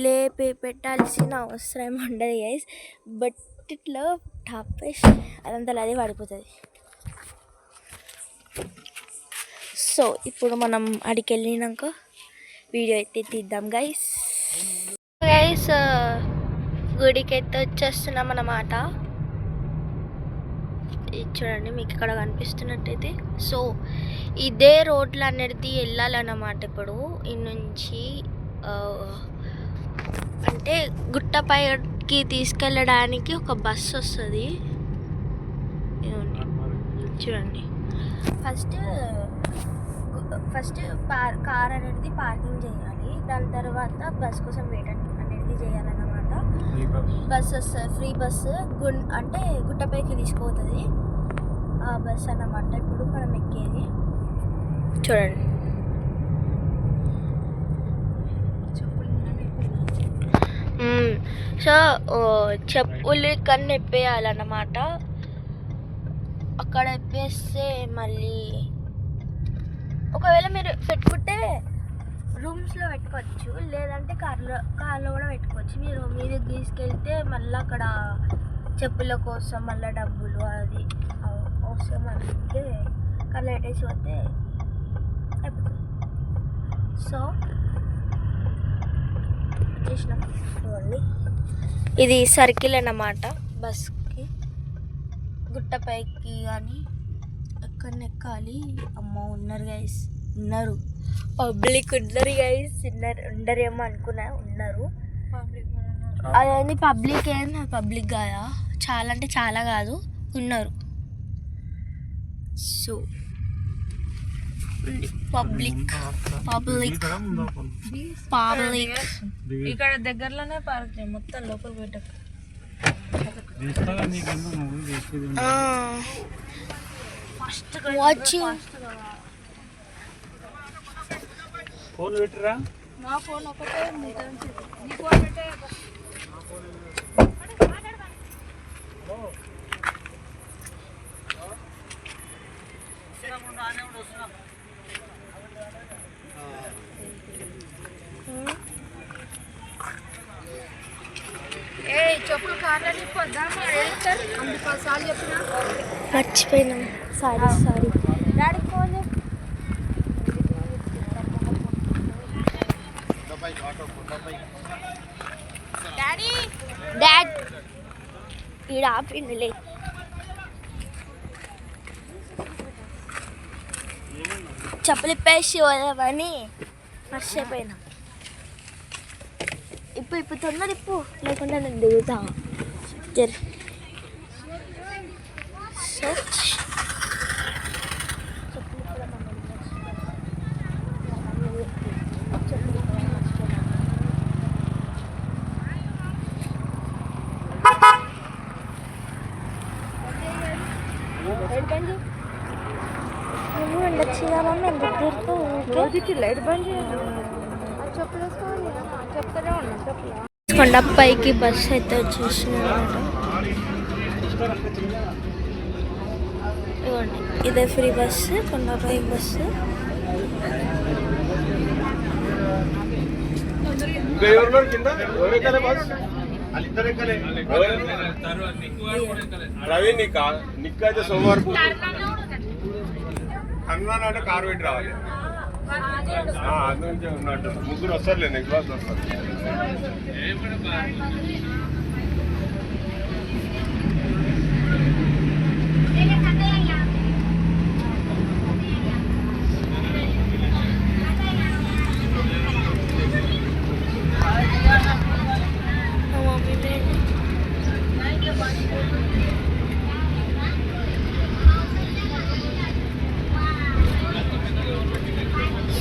[SPEAKER 1] లేపి పెట్టాల్సిన అవసరం ఉండదు గైస్, బట్ ఇట్లా టాపేసి అదంతలో అదే పడిపోతుంది. సో ఇప్పుడు మనం అడికి వెళ్ళినాక వీడియో అయితే తీద్దాం గైస్. గుడికి అయితే వచ్చేస్తున్నాం అన్నమాట. చూడండి మీకు ఇక్కడ కనిపిస్తున్నట్టయితే. సో ఇదే రోడ్లు అనేది వెళ్ళాలన్నమాట. ఇప్పుడు ఈ నుంచి అంటే గుట్టపైకి తీసుకెళ్ళడానికి ఒక బస్సు వస్తుంది. చూడండి ఫస్ట్ ఫస్ట్ కార్ అనేది పార్కింగ్ చేయాలి, దాని తర్వాత బస్ కోసం వెయిట్ అనేది చేయాలన్నమాట. బస్ వస్తుంది, ఫ్రీ బస్సు అంటే గుట్టపైకి తీసుకుపోతుంది ఆ బస్ అన్నమాట. ఇప్పుడు మనం ఎక్కేది చూడండి. సో చెప్పులు ఇక్కడ ఎప్పేయాలన్నమాట. అక్కడ ఎప్పేస్తే మళ్ళీ ఒకవేళ మీరు పెట్టుకుంటే రూమ్స్లో పెట్టుకోవచ్చు, లేదంటే కార్లో కూడా పెట్టుకోవచ్చు. మీరు మీదకి తీసుకెళ్తే మళ్ళీ అక్కడ చెప్పుల కోసం మళ్ళీ డబ్బులు అది అవసరం. అంటే కార్లో పెట్టేసి పోతే అయిపోతుంది. సో చేసినాం చూడండి, ఇది సర్కిల్ అన్నమాట. బస్కి గుట్టపైకి కానీ ఎక్కడ ఎక్కాలి. అమ్మ ఉన్నారు గైస్, ఉన్నారు పబ్లిక్ ఉన్నారు గైస్, ఉండరేమో అనుకున్నా, ఉన్నారు. అదేంది పబ్లిక్ ఏంది, పబ్లిక్ కాదా, చాలా అంటే చాలా కాదు, ఉన్నారు. సో పబ్లిక్ పబ్లిక్ పబ్లిక్
[SPEAKER 2] ఇక్కడ దగ్గరలోనే పార్క్ చేయి, మొత్తం లోపల పెట్టకు.
[SPEAKER 1] వాచింగ్
[SPEAKER 3] ఫోన్ పెట్టిరా,
[SPEAKER 2] నా ఫోన్ ఒకటే నీ ఫోన్ పెట్టే. ఏ చెప్పులు కార్లో నింపొద్దాం అందుకోసారి చెప్పిన
[SPEAKER 1] మర్చిపోయినాం. సారీ
[SPEAKER 2] డాడీ ఫోన్
[SPEAKER 1] డాడ్ ఈడ ఆపిండులే. చెప్పులు ఇప్పేసి పోదామని మర్చిపోయినా. ఇప్పుడు తొందర ఇప్పు, లేకుండా నేను దిగుతా. సో నువ్వు ఉండొచ్చుగా మమ్మీ, ఎందుకు తిరుగుతూ
[SPEAKER 2] లైట్ బంద్ చేయాలి. చెప్పులు వేసుకోవాలి, చెప్తానే ఉన్నాను చెప్పులు.
[SPEAKER 1] కొండపైకి బస్సు అయితే వచ్చేసింది అనమాట. ఇవ్వండి, ఇదే ఫ్రీ బస్సు, కొండపై బస్సు.
[SPEAKER 4] ప్రవీణ్ నిక్ అయితే సోమవారం హనుమాన్ అంటే కారు పెట్టి రావాలి. అందుకే ఉన్నట్టు ముగ్గురు వస్తారులే, నెక్స్ట్ బస్ వస్తారు.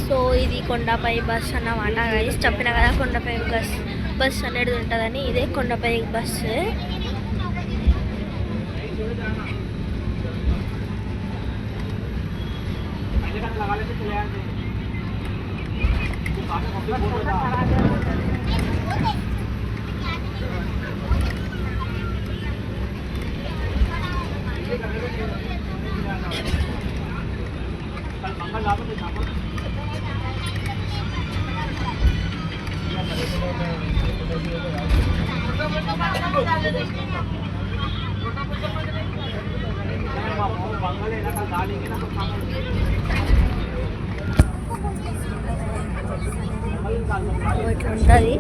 [SPEAKER 1] సో ఇది కొండపై బస్ అన్నమాట గైస్. చెప్పిన కదా కొండపై బస్ అనేది ఉంటుందని. ఇదే కొండపై బస్సు. ఇట్లా ఉంటుంది.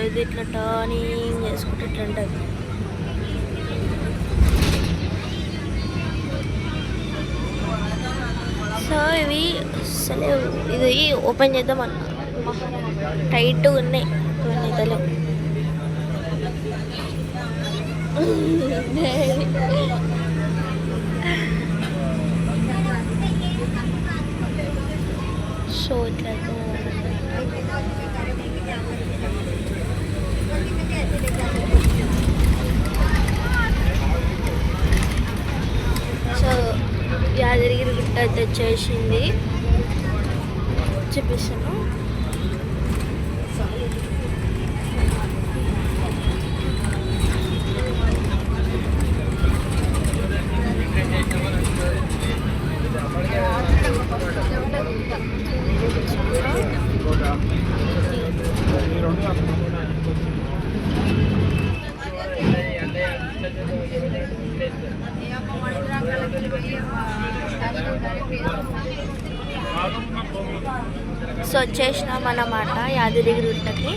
[SPEAKER 1] ఇది ఇట్లా టర్నింగ్ చేసుకుంటే ఇట్లా ఉంటుంది. సో ఇవి అసలు ఇది ఓపెన్ చేద్దాం అన్న టైట్గా ఉన్నాయి కొన్ని తెలియదు. సో ఇట్లా సో యాదగిరి గుట్ట తెచ్చేసింది చూపిస్తాను. సో వచ్చేసినాం అన్నమాట యాదగిరి గుట్టకి.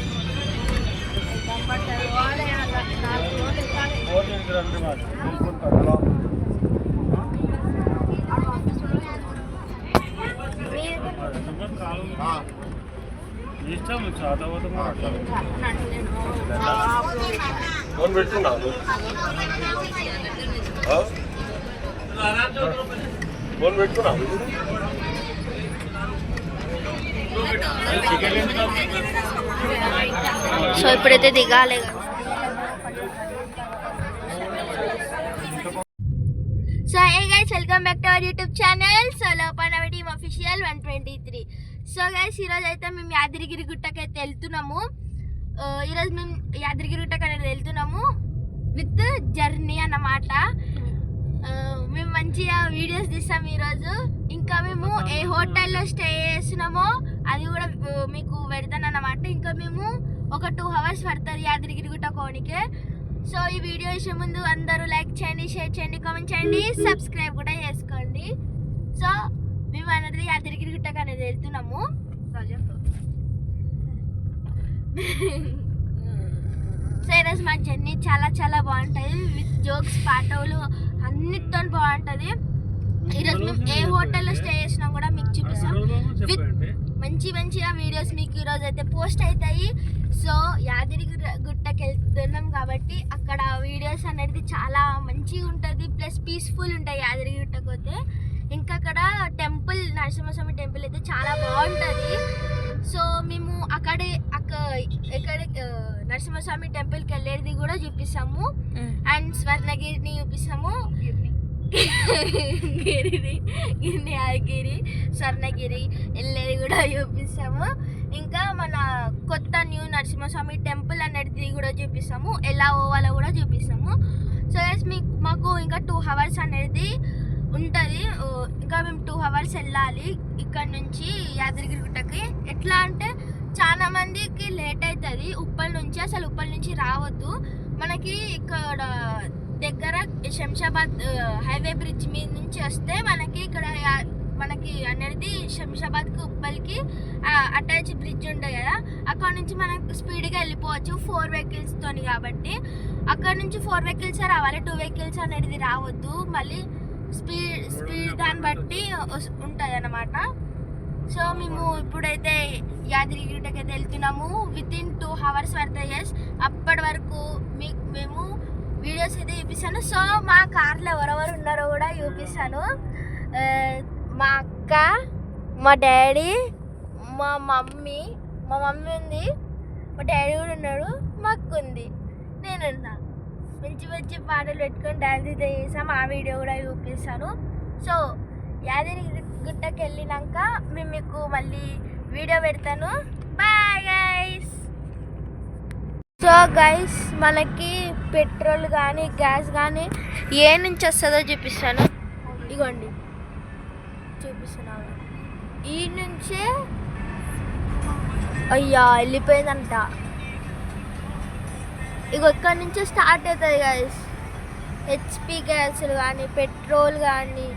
[SPEAKER 4] ఫోన్ పెట్టుకున్నాను ఫోన్ పెట్టుకున్నాను
[SPEAKER 1] సో ఇప్పుడైతే దిగాలి. So hey guys, welcome back to our YouTube channel లోపల టీమ్ అఫీషియల్ 123. సో గైస్ ఈరోజు అయితే మేము యాదగిరి గుట్టకి అయితే వెళ్తున్నాము. ఈరోజు మేము యాదగిరి గుట్టకి అనేది వెళ్తున్నాము విత్ జర్నీ అన్నమాట. మేము మంచిగా వీడియోస్ తీస్తాము ఈరోజు. ఇంకా మేము ఏ హోటల్లో స్టే చేస్తున్నామో అది కూడా మీకు పెడతాను అన్నమాట. ఇంకా మేము ఒక 2 hours పడుతుంది యాదగిరి గుట్ట కోనికి. సో ఈ వీడియో వేసే ముందు అందరూ లైక్ చేయండి, షేర్ చేయండి, కామెంట్ చేయండి, సబ్స్క్రైబ్ కూడా చేసుకోండి. సో మేము అనేది యాదగిరి గుట్టకు అనేది వెళ్తున్నాము. సో ఈరోజు మా జర్నీ చాలా చాలా బాగుంటుంది విత్ జోక్స్ పాటలు అన్నిటితో బాగుంటుంది. ఈరోజు మేము ఏ హోటల్లో స్టే చేసినా కూడా మీకు చూపిస్తాం విత్ మంచిగా వీడియోస్ మీకు ఈరోజు అయితే పోస్ట్ అవుతాయి. సో యాదగిరి గుట్టకి వెళ్తున్నాం కాబట్టి అక్కడ వీడియోస్ అనేది చాలా మంచిగా ఉంటుంది, ప్లస్ పీస్ఫుల్ ఉంటాయి యాదగిరి గుట్టకు పోతే. ఇంకా అక్కడ టెంపుల్ నరసింహస్వామి టెంపుల్ అయితే చాలా బాగుంటుంది. సో మేము ఎక్కడ నరసింహస్వామి టెంపుల్కి వెళ్ళేది కూడా చూపిస్తాము అండ్ స్వర్ణగిరిని చూపిస్తాము. గిరి స్వర్ణగిరి వెళ్ళేది కూడా చూపిస్తాము. ఇంకా మన కొత్త న్యూ నరసింహస్వామి టెంపుల్ అనేది కూడా చూపిస్తాము, ఎలా పోవాలో కూడా చూపిస్తాము. సో మాకు ఇంకా 2 hours అనేది ఉంటుంది. ఇంకా మేము 2 hours వెళ్ళాలి ఇక్కడ నుంచి యాదగిరి గుట్టకి. ఎట్లా అంటే చాలా మందికి లేట్ అవుతుంది ఉప్పల్ నుంచి. అసలు ఉప్పల్ నుంచి రావద్దు, మనకి ఇక్కడ దగ్గర శంషాబాద్ హైవే బ్రిడ్జ్ మీద నుంచి వస్తే మనకి అనేది శంషాబాద్కి ఉప్పల్కి అటాచ్ బ్రిడ్జ్ ఉంటుంది కదా, అక్కడ నుంచి మనకు స్పీడ్గా వెళ్ళిపోవచ్చు 4 vehicles తోని. కాబట్టి అక్కడ నుంచి 4 vehicles రావాలి, 2 vehicles అనేది రావద్దు. మళ్ళీ స్పీడ్ దాన్ని బట్టి ఉంటుంది అన్నమాట. సో మేము ఇప్పుడైతే యాదగిరి గుట్టకి అయితే వెళ్తున్నాము. వితిన్ 2 hours పడతాయి. అప్పటి వరకు మేము వీడియోస్ అయితే చూపిస్తాను. సో మా కార్లో ఎవరెవరు ఉన్నారో కూడా చూపిస్తాను. మా అక్క, మా డాడీ, మా మమ్మీ ఉంది, మా డాడీ కూడా ఉన్నాడు, మా అక్క ఉంది, నేనున్నా. మంచి పాటలు పెట్టుకొని డ్యాన్స్ అయితే చేసాం, ఆ వీడియో కూడా చూపిస్తాను. సో యాదగిరి గుట్టకి వెళ్ళినాక మేము మీకు మళ్ళీ వీడియో పెడతాను. Bye guys. సో గైస్, మనకి పెట్రోల్ కానీ గ్యాస్ కానీ ఏ నుంచి వస్తుందో చూపిస్తాను. ఇగోండి చూపిస్తున్నాను. ఈ నుంచే అయ్యా వెళ్ళిపోయిందంట. ఇగో ఇక్కడ నుంచే స్టార్ట్ అవుతుంది గైస్. హెచ్పి గ్యాస్లు కానీ పెట్రోల్ కానీ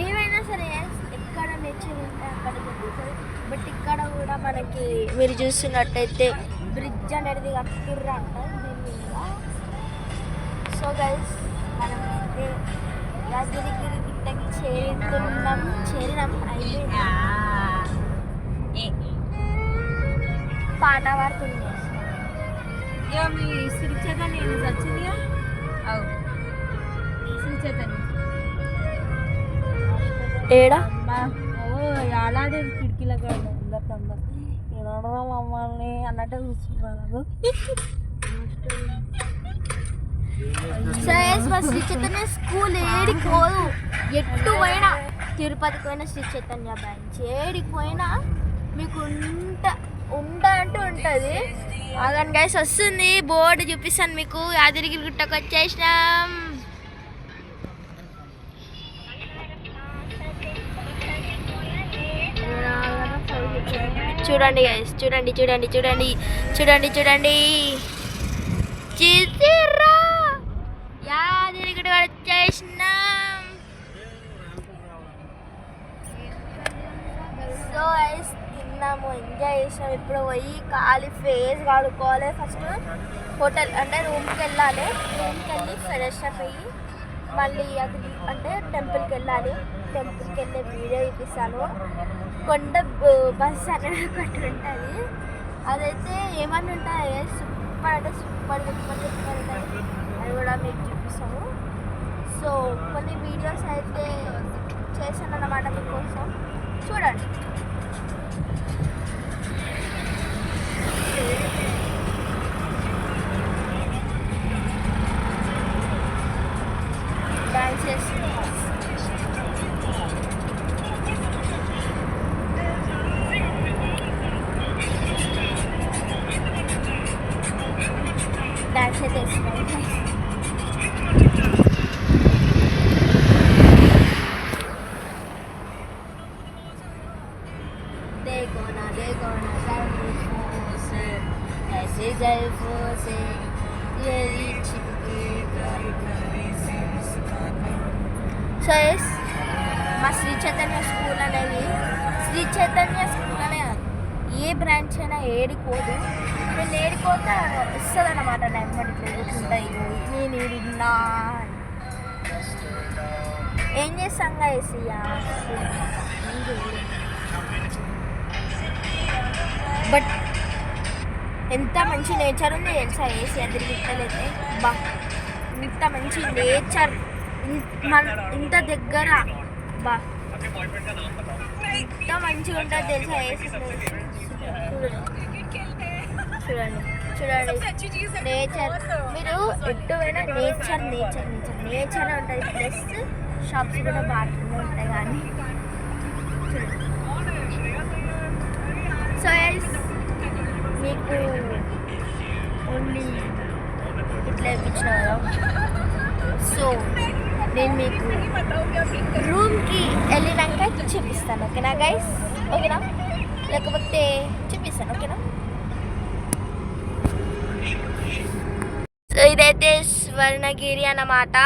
[SPEAKER 1] ఏమైనా సరే ఎక్కడ నేచర్ ఉంటే అక్కడ దొరుకుతుంది. బట్ ఇక్కడ కూడా మనకి మీరు చూస్తున్నట్టయితే బ్రిడ్జ్ అనేది కట్టిర్రంట దీని మీద. సో గైస్, మనం అయితే యాదగిరి గుట్టకి చేరినాం పాట పాడుతుంది.
[SPEAKER 2] మీ శ్రీ చైతన్య వచ్చింది అవు శ్రీ చైతన్య
[SPEAKER 1] ఏడా
[SPEAKER 2] అలాడే కిటికీల మమ్మల్ని అన్నట్టు చూస్తున్నాను.
[SPEAKER 1] మా శ్రీ చైతన్య స్కూల్ ఏడికి పోదు, ఎట్టు పోయినా తిరుపతికి పోయినా శ్రీ చైతన్య బ్రాంచ్ ఏడికి పోయినా మీకు అంటూ ఉంటుంది. అదని గైస్ వస్తుంది బోర్డు చూపిస్తాను మీకు. యాదగిరి గుట్టకు వచ్చేసినాం. చూడండి గైస్, చూడండి చూడండి చూడండి చూడండి చూడండి చూసిర్రా యాదగిరి గుట్టకు వచ్చేసినాం. సో గైస్ తిన్నాము, ఎంజాయ్ చేసాం. ఇప్పుడు పోయి ఖాళీ ఫేస్ కడుక్కోవాలి. ఫస్ట్ హోటల్ అంటే రూమ్కి వెళ్ళాలి. రూమ్కి వెళ్ళి ఫ్రెష్ అప్ అయ్యి మళ్ళీ అది అంటే టెంపుల్కి వెళ్ళాలి. టెంపుల్కి వెళ్ళే వీడియో చూపిస్తాను. కొండ బస్ అనేది ఒకటి ఉంటుంది, అదైతే ఏమన్నా ఉంటాయి సూపర్ అంటే సూపర్ ఉంటుంది. అది కూడా మీకు చూపిస్తాము. సో కొన్ని వీడియోస్ అయితే చేశాను అన్నమాట మీకోసం, చూడండి. డాన్స్ చేస్తున్నాం. డాన్స్ అయితే వేస్తున్నాం. సో ఎస్ మా శ్రీ చైతన్య స్కూల్ అనేది శ్రీ చైతన్య స్కూల్ అనే ఏ బ్రాంచ్ అయినా ఏడిపోదు. నేను ఏడిపోతే వస్తుంది అన్నమాట. నెంబర్ ఉంటాయి నేను ఏడినా ఏం చేస్తాంగా ఏసీయా. బట్ ఎంత మంచి నేచర్ ఉంది తెలుసా ఏసీ అదిరిగిట్టలైతే. బా ఇంత మంచి నేచర్ ఇంత దగ్గర, బా ఇంత మంచిగా ఉంటుంది తెలుసా ఏసీ. చూడండి చూడండి నేచర్. మీరు ఎటు పోయినా నేచర్ నేచర్ నేచర్ నేచర్ ఉంటుంది. ప్లస్ షాప్స్ కూడా బాగా ఉంటాయి. కానీ సో మీకు ఓన్లీ ఇట్లా ఇప్పించిన కదా. సో నేను మీకు రూమ్కి వెళ్ళినాక చూపిస్తాను, ఓకేనా గైస్? ఓకేనా, లేకపోతే చూపిస్తాను, ఓకేనా? సో ఇదైతే స్వర్ణగిరి అన్నమాట.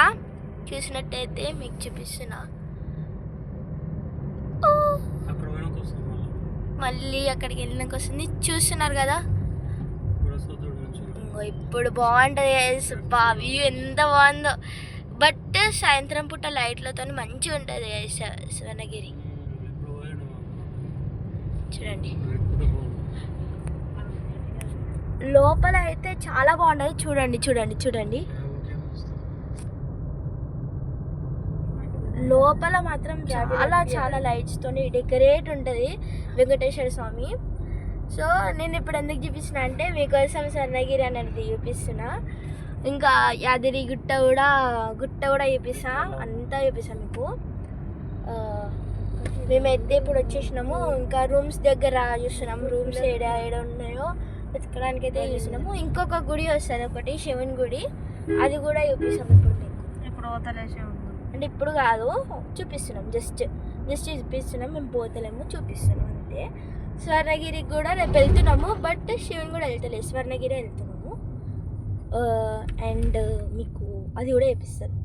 [SPEAKER 1] చూసినట్టయితే మీకు చూపిస్తున్నా. మళ్ళీ అక్కడికి వెళ్ళినాక వస్తుంది, చూస్తున్నారు కదా. ఇప్పుడు బాగుంటుంది బా, వ్యూ ఎంత బాగుందో. బట్ సాయంత్రం పూట లైట్లతో మంచిగా ఉంటుంది స్వర్ణగిరి. చూడండి లోపల అయితే చాలా బాగుంటుంది. చూడండి చూడండి చూడండి లోపల మాత్రం చాలా చాలా లైట్స్తో డెకరేట్ ఉంటుంది వెంకటేశ్వర స్వామి. సో నేను ఇప్పుడు ఎందుకు చూపిస్తున్నా అంటే మీకోసం స్వర్ణగిరి అనేది చూపిస్తున్నా. ఇంకా యాదగిరి గుట్ట కూడా చూపిస్తా, అంతా చూపిస్తా మీకు. మేమైతే ఇప్పుడు వచ్చేసినాము. ఇంకా రూమ్స్ దగ్గర చూస్తున్నాము. రూమ్స్ ఏడ ఉన్నాయో వెతకడానికి అయితే చూస్తున్నాము. ఇంకొక గుడి వస్తుంది ఒకటి, శివుని గుడి, అది కూడా చూపిస్తాం ఇప్పుడు మీకు.
[SPEAKER 2] ఇప్పుడు
[SPEAKER 1] అంటే ఇప్పుడు కాదు, చూపిస్తున్నాం, జస్ట్ చూపిస్తున్నాం. మేము పోతలేము, చూపిస్తున్నాం అంతే. స్వర్ణగిరికి కూడా రేపు వెళ్తున్నాము, బట్ శివుని కూడా వెళ్తలేదు, స్వర్ణగిరి వెళ్తున్నాము. అండ్ మీకు అది కూడా చూపిస్తాను.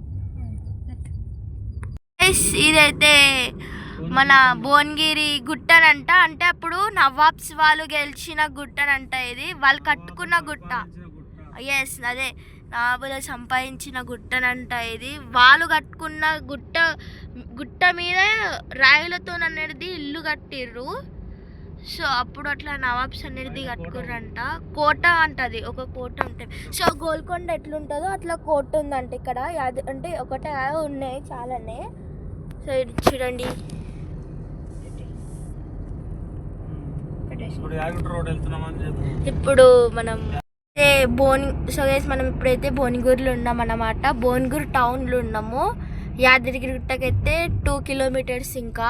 [SPEAKER 1] ఇదైతే మన భువనగిరి గుట్టనంట. అంటే అప్పుడు నవాబ్స్ వాళ్ళు గెలిచిన గుట్టనంట. ఇది వాళ్ళు కట్టుకున్న గుట్ట. ఎస్, అదే నవాబులు సంపాదించిన గుట్టనంట. ఇది వాళ్ళు కట్టుకున్న గుట్ట మీద రాయులతో అనేది ఇల్లు కట్టిర్రు. సో అప్పుడు అట్లా నవాబ్స్ అనేది కట్టుకుర్రంట. కోట అంటది, ఒక కోట ఉంటుంది. సో గోల్కొండ ఎట్లుంటుందో అట్లా కోట ఉందంట ఇక్కడ. అంటే ఒకటే ఉన్నాయి, చాలానే. సో ఇది చూడండి. ఇప్పుడు మనం మనం ఇప్పుడైతే భువనగిరిలో ఉన్నాం అన్నమాట. భువనగిరి టౌన్లో ఉన్నాము. యాదగిరి గుట్టకైతే 2 కిలోమీటర్స్. ఇంకా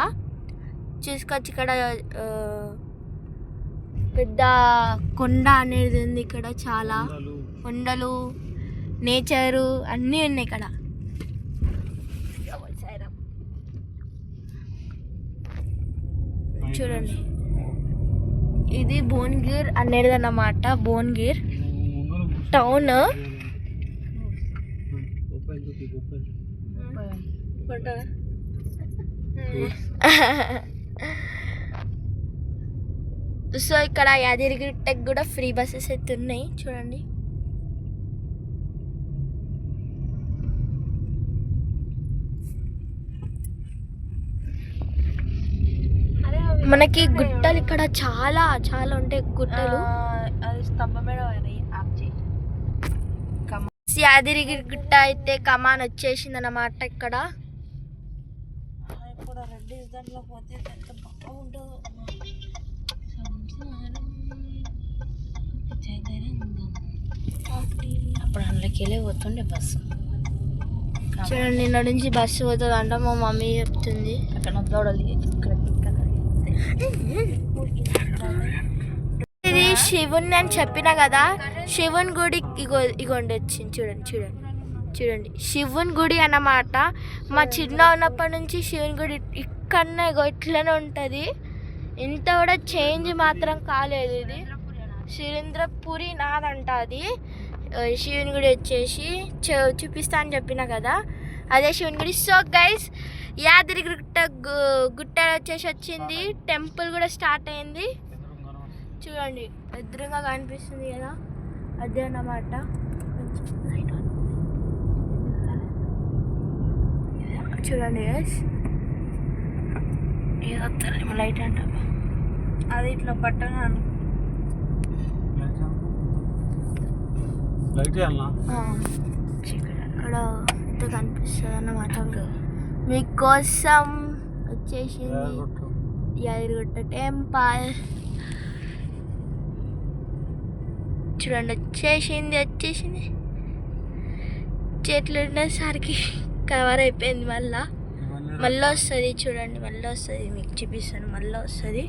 [SPEAKER 1] చూసుకోవచ్చు ఇక్కడ పెద్ద కొండ అనేది ఉంది. ఇక్కడ చాలా కొండలు, నేచరు అన్నీ ఉన్నాయి ఇక్కడ. చూడండి, ఇది భువనగిరి అనేది అన్నమాట. భువనగిరి టౌన్. సో ఇక్కడ యాదగిరిగుట్టకి కూడా ఫ్రీ బస్సెస్ అయితే ఉన్నాయి. చూడండి, మనకి గుట్టలు ఇక్కడ చాలా చాలా ఉంటాయి. గుట్టలు యాదగిరి గుట్ట అయితే కమాన్ వచ్చేసింది అన్నమాట. ఇక్కడ
[SPEAKER 2] అప్పుడు అందులోకి వెళ్ళి పోతుండే బస్సు.
[SPEAKER 1] చూడండి, నిన్న నుంచి బస్సు పోతుంది అంట, మా మమ్మీ చెప్తుంది. ఇది శివుని అని చెప్పిన కదా, శివుని గుడి ఇగోండి వచ్చింది. చూడండి చూడండి చూడండి, శివుని గుడి అన్నమాట. మా చిన్న ఉన్నప్పటి నుంచి శివుని గుడి ఇక్కడనే ఇట్లనే ఉంటుంది. ఇంత కూడా చేంజ్ మాత్రం కాలేదు. ఇది సురేంద్రపురి నాదంట. అది శివుని గుడి వచ్చేసి చూపిస్తా అని చెప్పిన కదా, అదే శివుని గుడి. సో గైస్, యాదగిరి గుట్ట వచ్చేసి వచ్చింది. టెంపుల్ కూడా స్టార్ట్ అయింది. చూడండి, ఎదురుగా కనిపిస్తుంది కదా, అదే అన్నమాట. చూడండి గైస్, లైట్ అంట, అది ఇట్లా పట్టణ అక్కడ ఎంత కనిపిస్తుంది అన్నమాట. మీకోసం వచ్చేసింది యాదగిరిగుట్ట టెంపుల్. చూడండి, వచ్చేసింది. చేతులు ఉండేసరికి కవర్ అయిపోయింది. మళ్ళీ వస్తుంది. చూడండి, మళ్ళీ వస్తుంది. మీకు చూపిస్తాను, మళ్ళీ వస్తుంది.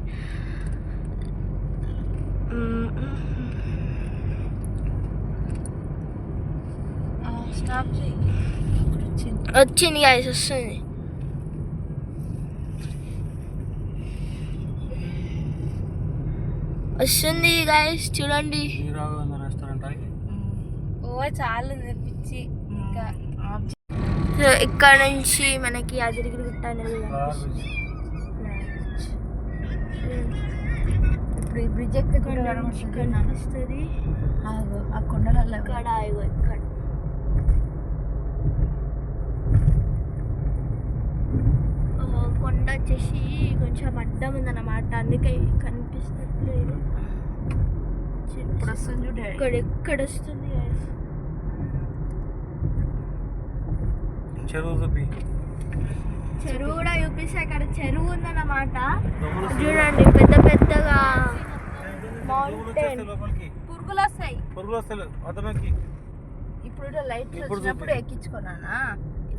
[SPEAKER 1] వచ్చింది గాయస్, వస్తుంది. వస్తుంది గాయస్, చూడండి. చాలా పిచ్చి. ఇంకా ఇక్కడ నుంచి మనకి యాదగిరి గుట్ట అనేది ఇప్పుడు ఈ బ్రిడ్జ్ కనిపిస్తుంది. ఆ కొండలలో ఇక్కడ కొండ వచ్చేసి కొంచెం అడ్డం ఉందన్నమాట, అందుకే కనిపిస్తట్లేదు. ఇక్కడ ఎక్కడ వస్తుంది చెరువు కూడా చూపిస్తే అక్కడ చెరువు ఉందన్నమాట. చూడండి, పెద్ద పెద్దగా మౌంటైన్. పురుగులు వస్తాయి. ఇప్పుడు లైట్ వచ్చినప్పుడు ఎక్కించుకున్నానా.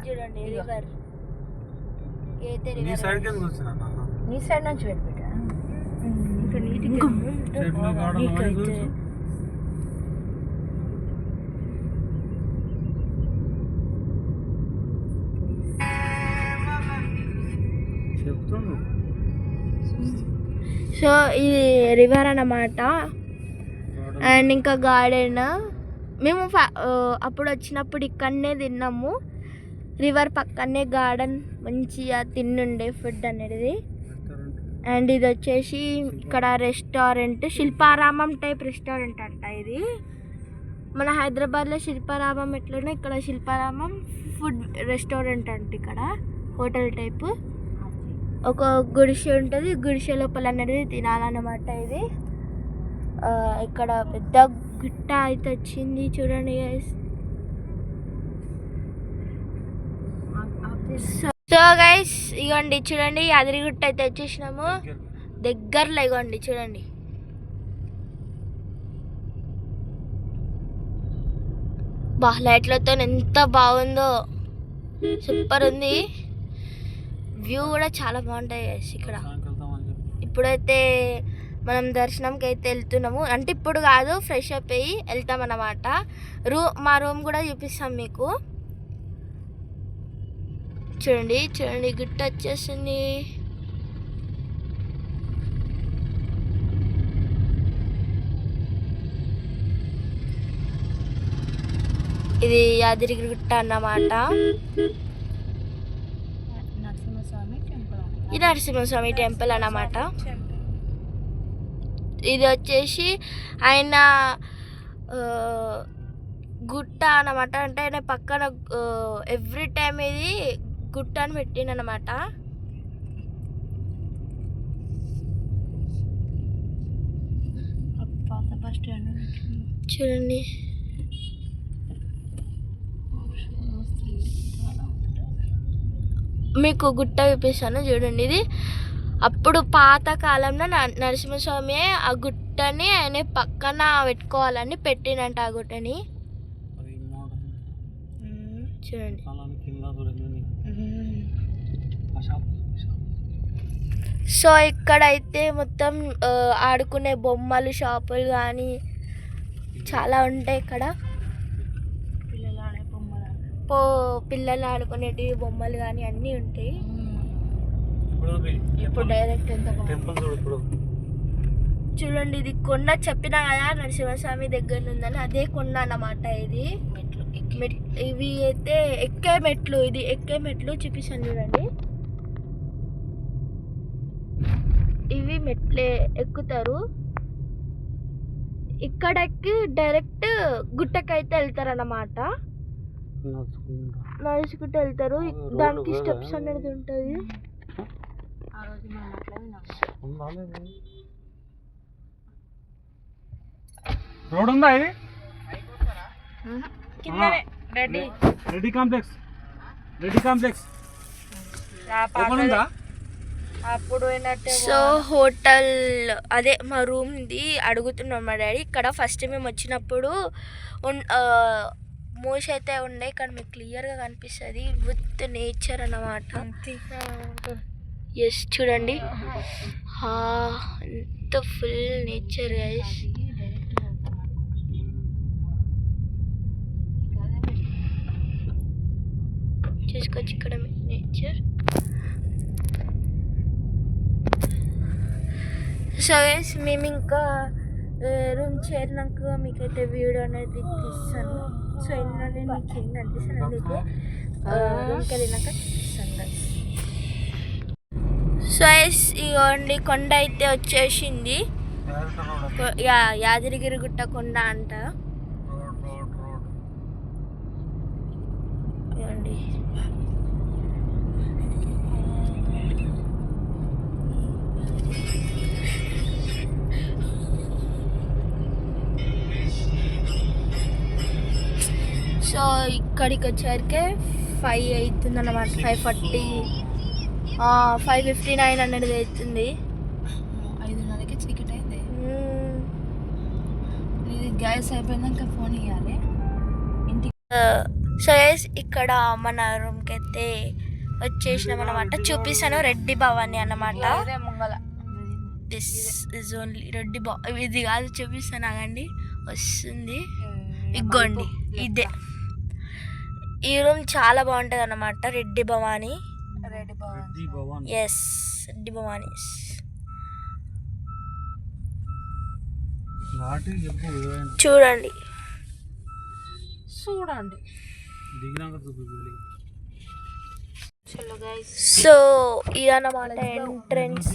[SPEAKER 1] చూడండి, రివర్. నీ సైడ్ నుంచి పెట్టా. ఇంకా నీట్గా సో ఇది రివర్ అన్నమాట. అండ్ ఇంకా గార్డెన్. మేము అప్పుడు వచ్చినప్పుడు ఇక్కడనే తిన్నాము. రివర్ పక్కనే గార్డెన్, మంచిగా తిన్నుండే ఫుడ్ అనేది. అండ్ ఇది వచ్చేసి ఇక్కడ రెస్టారెంట్, శిల్పారామం టైప్ రెస్టారెంట్ అంట ఇది. మన హైదరాబాద్లో శిల్పారామం ఎట్లనో ఇక్కడ శిల్పారామం ఫుడ్ రెస్టారెంట్ అంట. ఇక్కడ హోటల్ టైపు. ఒక గుడిసె ఉంటుంది, గుడిసె లోపల అనేది తినాలన్నమాట. ఇది ఇక్కడ పెద్ద గుట్ట అయితే వచ్చింది చూడండి గైస్. సో గైస్ ఇగోండి చూడండి, యాదగిరిగుట్ట అయితే వచ్చేసినాము దగ్గరలో. ఇగోండి చూడండి, లైట్లతో ఎంత బాగుందో, సూపర్ ఉంది. వ్యూ కూడా చాలా బాగుంటాయి గైస్ ఇక్కడ. ఇప్పుడైతే మనం దర్శనంకి అయితే వెళ్తున్నాము, అంటే ఇప్పుడు కాదు, ఫ్రెష్ అప్ అయ్యి వెళ్తాం అన్నమాట. మా రూమ్ కూడా చూపిస్తాం మీకు. చూడండి చూడండి, గుట్ట వచ్చేసింది. ఇది యాదగిరిగుట్ట అన్నమాట. ఇది నరసింహస్వామి టెంపుల్ అన్నమాట. ఇది వచ్చేసి ఆయన గుట్ట అన్నమాట. అంటే ఆయన పక్కన ఎవ్రీ టైం ఇది గుట్ట అని పెట్టిండనమాట. చూడండి, మీకు గుట్ట చూపిస్తాను చూడండి. ఇది అప్పుడు పాత కాలంలో నరసింహస్వామి ఆ గుట్టని ఆయన పక్కన పెట్టుకోవాలని పెట్టినంట ఆ గుట్టని. చూడండి, సో ఇక్కడైతే మొత్తం ఆడుకునే బొమ్మలు షాపులు కానీ చాలా ఉంటాయి ఇక్కడ. పిల్లలు ఆడుకునేటివి బొమ్మలు కానీ అన్నీ ఉంటాయి. ఇప్పుడు డైరెక్ట్ చూడండి, ఇది కొండ చెప్పినా కదా నరసింహస్వామి దగ్గర ఉందని, అదే కొండ అన్నమాట. ఇది ఇవి అయితే ఎక్కే మెట్లు, ఇది ఎక్కే మెట్లు చూపిస్తాను చూడండి. ఇవి మెట్లే ఎక్కుతారు. ఇక్కడ ఎక్కి డైరెక్ట్ గుట్టకైతే వెళ్తారు అన్నమాట. నడుచుకుంటూ వెళ్తారు. దానికి స్టెప్స్ అనేది ఉంటుంది.
[SPEAKER 3] రోడ్ ఉందా ఇది?
[SPEAKER 2] రెడ్డి
[SPEAKER 3] కాంప్లెక్స్ ఓపెన్ ఉందా?
[SPEAKER 1] సో హోటల్ అదే మా రూమ్ది అడుగుతున్నాం మా డాడీ. ఇక్కడ ఫస్ట్ మేము వచ్చినప్పుడు మూసి అయితే ఉండే, ఇక్కడ మీకు క్లియర్గా కనిపిస్తుంది విత్ నేచర్ అన్నమాట. ఎస్ చూడండి, ఎంత ఫుల్ నేచర్ గైస్. చూసుకోవచ్చు ఇక్కడ నేచర్. సో గైస్ మేము ఇంకా రూమ్ చేరినాక మీకైతే వీడియో అనేది తీస్తాను. సో ఏంటంటే మీకు ఏం అనిపిస్తుంది అందుకే రూమ్కి వెళ్ళినాక చూపిస్తాను గైస్. సో గైస్ ఇగోండి కొండ అయితే వచ్చేసింది. యాదగిరిగుట్ట కొండ అంట. ఇవ్వండి, సో ఇక్కడికి వచ్చేసరికి 5 అవుతుంది అన్నమాట. 5:40 5:59 అనేది అవుతుంది.
[SPEAKER 2] 5:30కి చీకటి అయింది. ఇది గ్యాస్ అయిపోయినాక ఫోన్ ఇవ్వాలి ఇంటికి.
[SPEAKER 1] సో గైస్ ఇక్కడ మన రూమ్కి అయితే వచ్చేసినాం అన్నమాట. చూపిస్తాను, రెడ్డి భవాని అన్నమాట. దిస్ ఇస్ ఓన్లీ రెడ్డి ఇది కాదు, చూపిస్తాను ఆగండి, వస్తుంది. ఇగోండి ఇదే. ఈ రూమ్ చాలా బాగుంటుంది అన్నమాట. రెడ్డి భవాని. ఎస్, రెడ్డి భవాని. చూడండి సో ఇదన్నమాట ఎంట్రన్స్.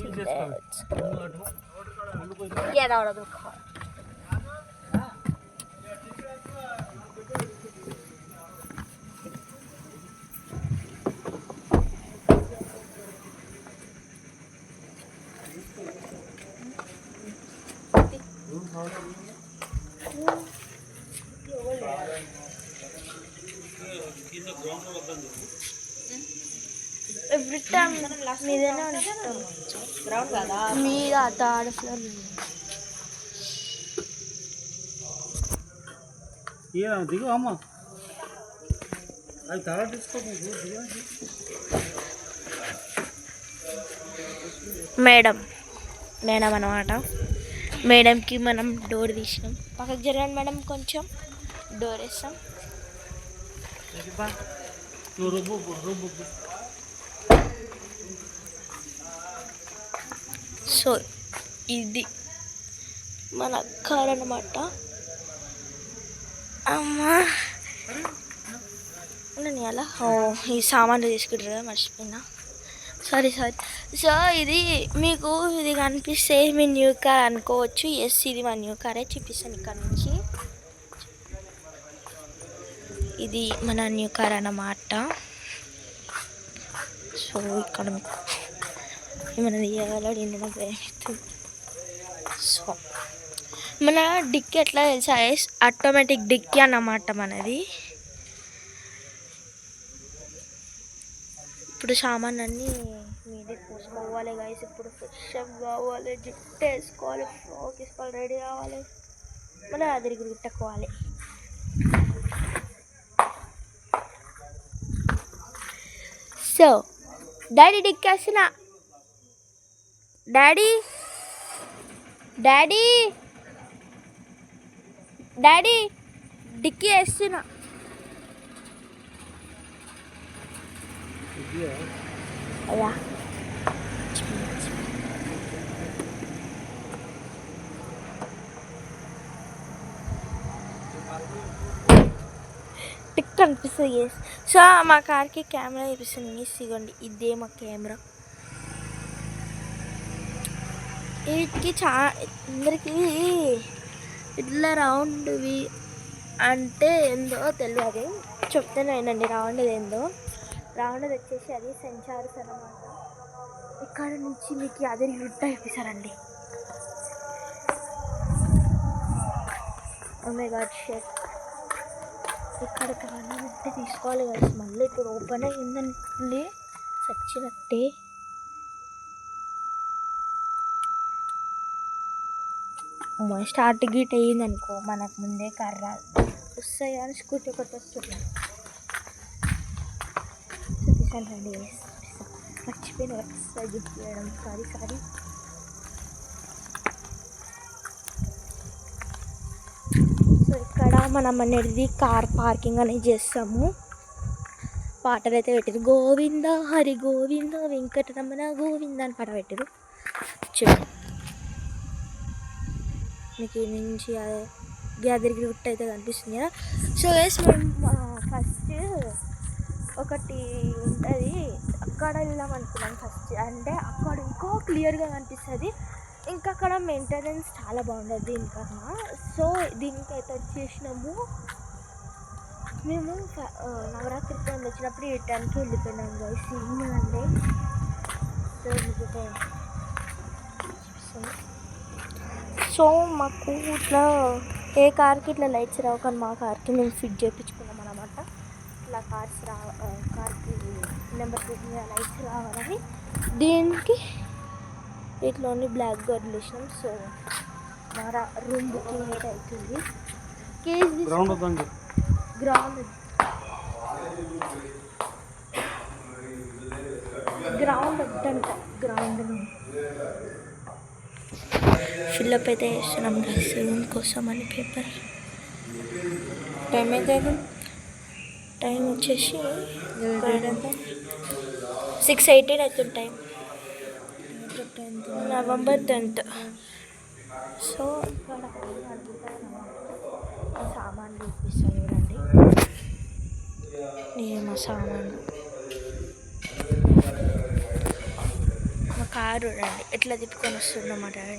[SPEAKER 1] ఎవ్రీ టైం మీదేనే ఉంటాం.
[SPEAKER 2] గ్రౌండ్ కదా
[SPEAKER 1] మీద థర్డ్ ఫ్లోర్
[SPEAKER 3] దిగు అమ్మ అది తర్వాత తీసుకో
[SPEAKER 1] మేడం అన్నమాట. మేడంకి మనం డోర్ తీసినాం. పక్కకు జరగండి మేడం, కొంచెం డోర్ వేస్తాం. సో ఇది మన కార్ అన్నమాట. అమ్మా నేను అలా ఈ సామాన్లు తీసుకుంటారు కదా, మర్చిపోయినా, సారీ. సో ఇది మీకు ఇది కనిపిస్తే మీ న్యూ కార్ అనుకోవచ్చు. ఎస్, ఇది మా న్యూ కారే. చూపిస్తాను ఇక్కడ నుంచి. ఇది మన న్యూ కార్ అన్నమాట. సో ఇక్కడ మీకు ఏమైనా తీయగలడు ఇండియన్. సో మన డిక్కీ ఎట్లా తెలుసా, ఆటోమేటిక్ డిక్కీ అన్నమాట మనది. ఇప్పుడు సామాన్ అన్నీ మీదే పోసుకోవాలి గైస్. ఇప్పుడు ఫ్రెష్ అప్ కావాలి, జుట్టు వేసుకోవాలి, ఫ్రాక్ వేసుకోవాలి, రెడీ కావాలి, మళ్ళీ అదిరికి గుట్టుకోవాలి. సో డాడీ డిక్కీ వేస్తున్నా. డాడీ డిక్కీ వేస్తున్నా. అయ్యా టిక్ కనిపిస్తుంది. సో మా కార్కి కెమెరా చూపిస్తుంది. ఇదిగోండి, ఇదే మా కెమెరా. వీటికి అందరికీ ఇట్లా రౌండ్వి అంటే ఏందో తెలియదు, చెప్తాను వినండి. రౌండ్ ఏందో, రౌండ్ వచ్చేసి అది సెన్సార్స్ అన్నమాట. ఇక్కడ నుంచి మీకు అదే లుట్ అయిపోతారండి. గాడ్ షేట్ ఇక్కడ కావాలంటే తీసుకోవాలి కదా. మళ్ళీ ఇప్పుడు ఓపెన్ అయ్యిందండి, చచ్చినట్టే. స్టార్ట్ గీట్ అయ్యింది అనుకో, మనకు ముందే కర్ర వస్తాయి కానీ స్కూటీ ఒకటి వస్తున్నాయి. చూపిస్తానండి, మర్చిపోయిన ఒకసారి గిఫ్ట్ చేయడం. సారీ. సో ఇక్కడ మనం అనేది కార్ పార్కింగ్ అనేది చేస్తాము. పాటలు అయితే పెట్టారు, గోవింద హరి గోవింద వెంకటరమణ గోవింద అని పాట పెట్టారు. చూడండి, మీకు ఈ నుంచి గ్యాదరికి గుట్ట అయితే కనిపిస్తుంది కదా. సో ఎస్, మేము ఫస్ట్ ఒకటి ఉంటుంది అక్కడ వెళ్దాం అనుకున్నాం ఫస్ట్. అంటే అక్కడ ఇంకో క్లియర్గా కనిపిస్తుంది, ఇంకా అక్కడ మెయింటెనెన్స్ చాలా బాగుంటుంది దీనికన్నా. సో దీనికైతే వచ్చేసినాము మేము. నవరాత్రి టైం వచ్చినప్పుడు ఈ టైంకి వెళ్ళిపోయినాం గైస్. ఏంటంటే సో మాకు ఇట్లా ఏ కార్కి ఇట్లా లైట్స్ రావు, కానీ మా కార్కి మేము ఫిట్ చేయించుకున్నాం అన్నమాట. ఇట్లా కార్కి నెంబర్ ప్లేట్ మీద లైట్స్ రావాలని దీనికి ఇట్లోని బ్లాక్ గార్డ్ వేసినాం. సో మా రూమ్ బుకింగ్ అయితే అవుతుంది. గ్రౌండ్ వద్దంట, గ్రౌండ్ ఫిల్అప్ అయితే వేస్తున్నాం గైస్ రూమ్ కోసం అని పేపర్. టైం అయితే టైం వచ్చేసి 6:18 అవుతుంది టైం, నవంబర్ 10th. సో ఇక్కడ సామాన్లు చూపిస్తాను చూడండి. నేను మా సామాన్లు, మా కారు చూడండి ఎట్లా తిప్పుకొని వస్తుందో మా డాడీ.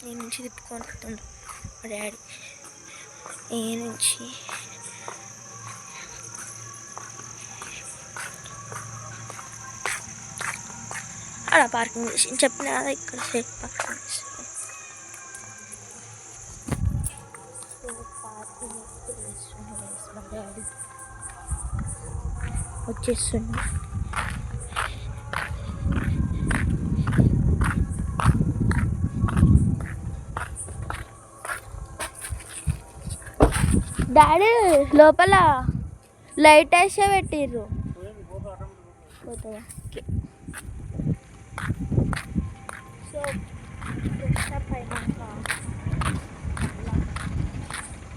[SPEAKER 1] ఈ నుంచి తిప్పుకొని వస్తుండు మా డాడీ. ఈ నుంచి అలా పార్కింగ్ చేసి చెప్పిన కదా ఇక్కడ సేఫ్ పార్కింగ్ చేసి వచ్చేస్తుంది. డాడీ లోపల లైట్ వేసే పెట్టిర్రు. పోతుందా? సో ఫ్రెష్ అయినాక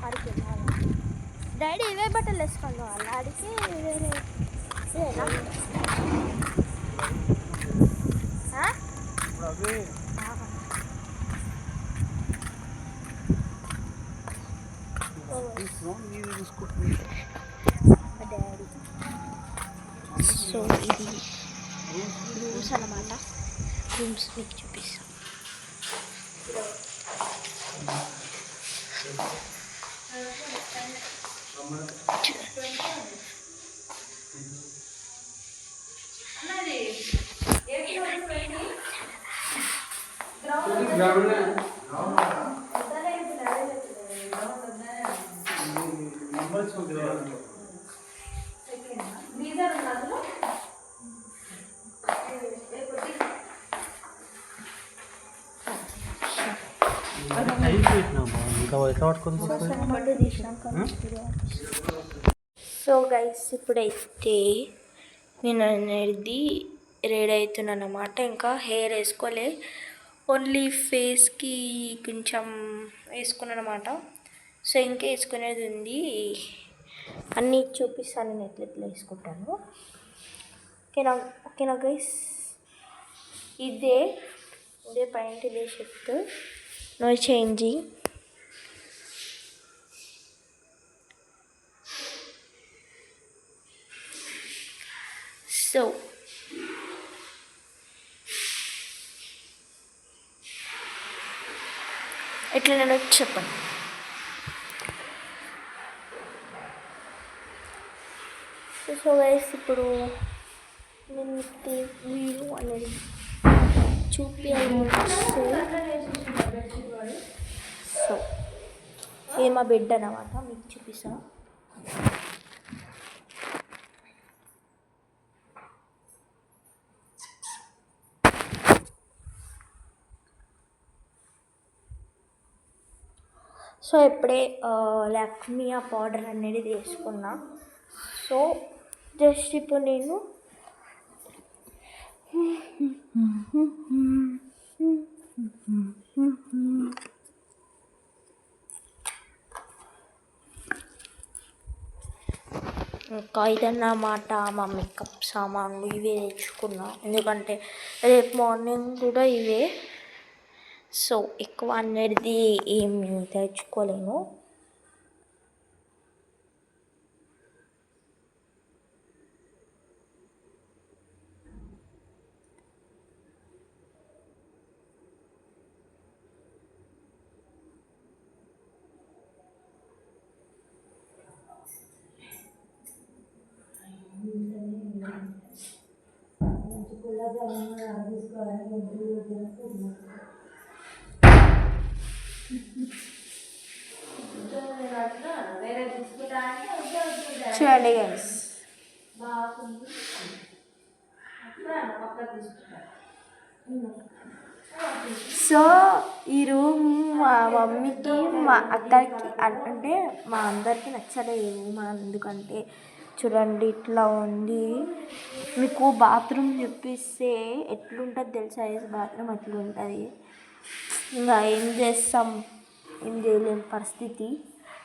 [SPEAKER 1] ఆడికి వెళ్ళాలి. డాడీ ఇవే బట్టలు వేసుకోండి వాళ్ళు ఆడికి వేరే డాడీ. సో ఇది రూమ్స్ అన్నమాట. రూమ్స్ మీకు చూపిస్తాం. సో గైస్ ఇప్పుడైతే నేను అనేది రెడీ అవుతున్నాను అన్నమాట. ఇంకా హెయిర్ వేసుకోలే, ఓన్లీ ఫేస్కి కొంచెం వేసుకున్నాను అనమాట. సో ఇంకా వేసుకునేది ఉంది, అన్నీ చూపిస్తాను నేను ఎట్లా వేసుకుంటాను. ఓకేనా గైస్? ఇదే పాయింట్, ఇదే షర్ట్, నో చేంజింగ్. సో ఎట్లా నేను చెప్పండి. సో గైస్ ఇప్పుడు నేను వ్యూ అనేది చూపించాలి. సో ఏ మా బెడ్ అన్నమాట, మీకు చూపిస్తాను. సో ఇప్పుడే లాక్మీ ఆ పౌడర్ అనేది తీసుకున్నా. సో జస్ట్ ఇప్పుడు నేను ఇంకా ఇదన్నమాట మా మేకప్ సామాన్లు, ఇవే తెచ్చుకున్నా ఎందుకంటే రేపు మార్నింగ్ కూడా ఇవే. సో ఎక్కువ అనేది ఏమి తెచ్చుకోలేను. చూడండి గైస్, సో ఈ రూమ్ మా మమ్మీకి మా అక్కకి అంటే మా అందరికీ నచ్చలేదు ఈ రూమ్. ఎందుకంటే చూడండి ఇట్లా ఉంది. మీకు బాత్రూమ్ చూపిస్తే ఎట్లుంటుంది తెలుసా? బాత్రూమ్ అట్లా ఉంటుంది. ఇంకా ఏం చేస్తాం, ఏం చేయలేని పరిస్థితి.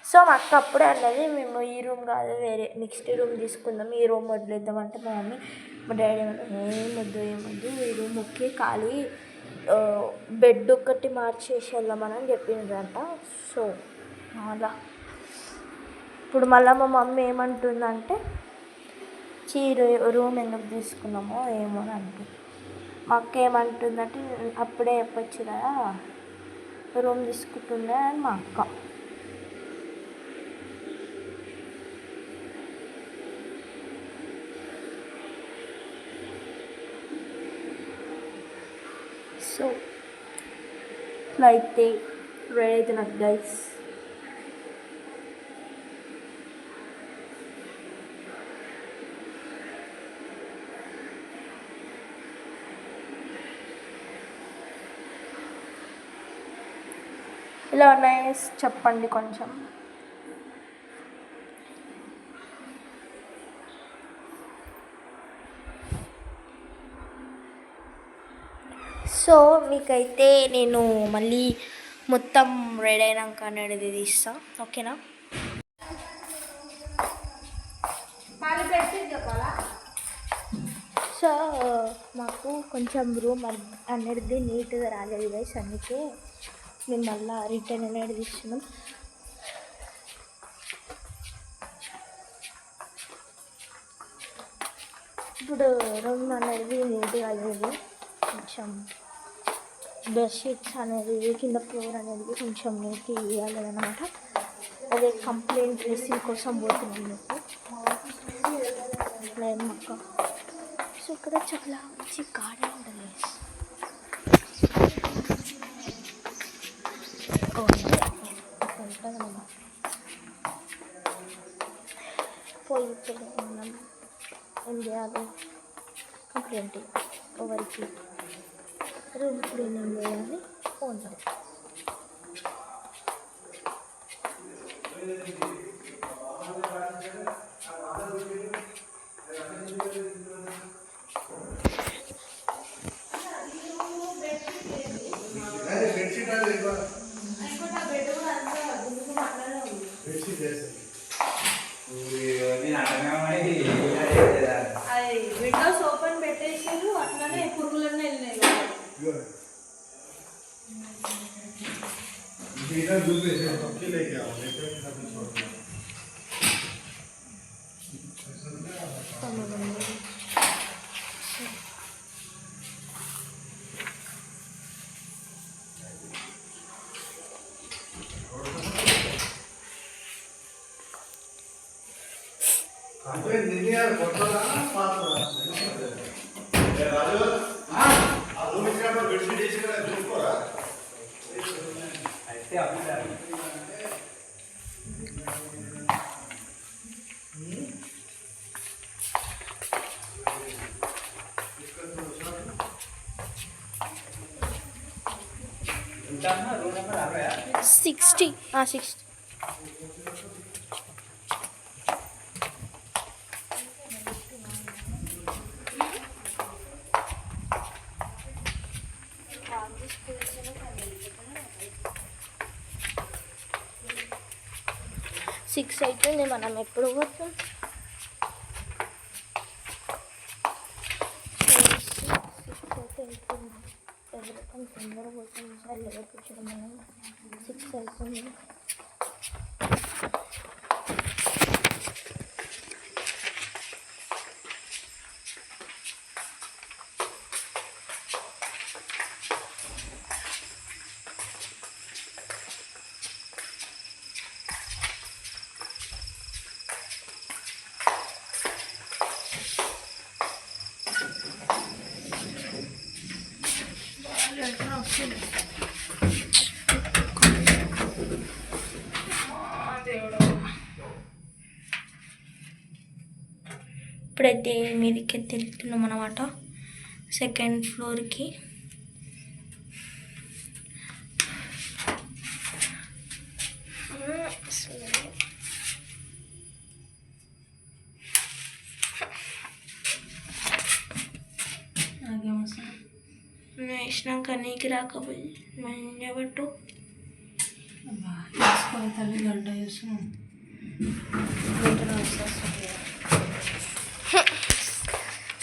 [SPEAKER 1] సో మా అక్క అప్పుడే అన్నది, మేము ఈ రూమ్ కాదు వేరే నెక్స్ట్ రూమ్ తీసుకుందాం, ఈ రూమ్ వదిలేద్దామంటే మా మమ్మీ మా డాడీ ఏమొద్దు ఈ రూమ్ ఓకే, ఖాళీ బెడ్ ఒక్కటి మార్చేసి వెళ్దామని చెప్పిండ్రంట. సో అలా ఇప్పుడు మళ్ళీ మా మమ్మీ ఏమంటుందంటే రూమ్ ఎందుకు తీసుకున్నామో ఏమో అని అంటుంది. మా అక్క ఏమంటుందంటే అప్పుడే చెప్పచ్చు కదా రూమ్ తీసుకుంటుండే అని మా అక్క. సో ఫ్లైట్ రెడీ అవుతున్నది గైస్. ఇలా ఉన్నాయి చెప్పండి కొంచెం. సో మీకైతే నేను మళ్ళీ మొత్తం రెడీ అయినాక అనేది తీస్తా, ఓకేనా? సో మాకు కొంచెం రూమ్ అనేది నీట్గా రాలేదు గైస్, అందుకే మేము మళ్ళీ రిటర్న్ అనేది తీస్తున్నాం. ఇప్పుడు రూమ్ అనేది నీట్గా లేదు, కొంచెం బెడ్షీట్స్ అనేది కింద ఫ్లోర్ అనేది కొంచెం నీట్గా ఇవ్వాలన్నమాట. అదే కంప్లైంట్ డ్రెస్సింగ్ కోసం పోతున్నాం మీకు లేదు మాకు. సో ఇక్కడ చాలా మంచి గార్డెన్ ఉంటుంది. పోయి ఉన్నాం ఏం చేయాలి, కంప్లైంట్ ఎవరికి రూమ్ క్లీనింగ్ చేయాలి ఉంటాం.
[SPEAKER 2] అది విండోస్ ఓపెన్ పెట్టేసారు, అట్లానే పురుగులన్నీ వెళ్ళినాయి.
[SPEAKER 3] Room number
[SPEAKER 1] 60. 60. సిక్స్ అవుతుంది, మనం ఎప్పుడు పోతాం? తొందరగా పోతాం సార్, లేదా కూర్చోడం మనం 6 అవుతుంది. ఇప్పుడైతే మీదికి వెళ్తున్నాం అన్నమాట, సెకండ్ ఫ్లోర్కి. వేసినాక నీకు రాకపోయి మంజబట్టు
[SPEAKER 2] తల్లి గంట చేస్తున్నాం.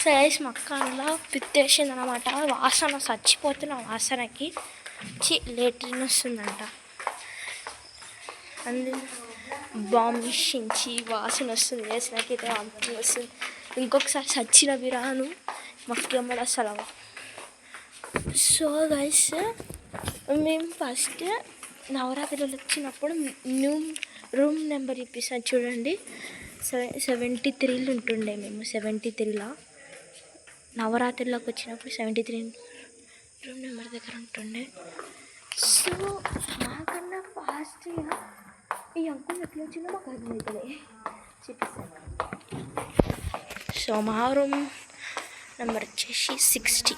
[SPEAKER 1] సరే మక్కలో పిత్తేసింది అనమాట, వాసన చచ్చిపోతున్న వాసనకి లేట్రిన్ వస్తుందంట. అందులో బాంబిషించి వాసన వస్తుంది, వేసినాకైతే వాంతింగ్ వస్తుంది. ఇంకొకసారి చచ్చిన బిరాను మక్కమ్మడ అసలు. సో గైస్ మేము ఫస్ట్ నవరాత్రులు వచ్చినప్పుడు న్యూ రూమ్ నెంబర్ ఇప్పిస్తాను చూడండి. 73లో ఉంటుండే మేము. 73లో నవరాత్రులకు వచ్చినప్పుడు 73 రూమ్ నెంబర్ దగ్గర ఉంటుండే. సో మాకన్నా ఫాస్ట్గా ఈ అంకుల్ ఎట్లా వచ్చిందో మాకు అర్థమవుతుంది. చూపిస్తాను. సో మా రూమ్ నెంబర్ వచ్చేసి 60.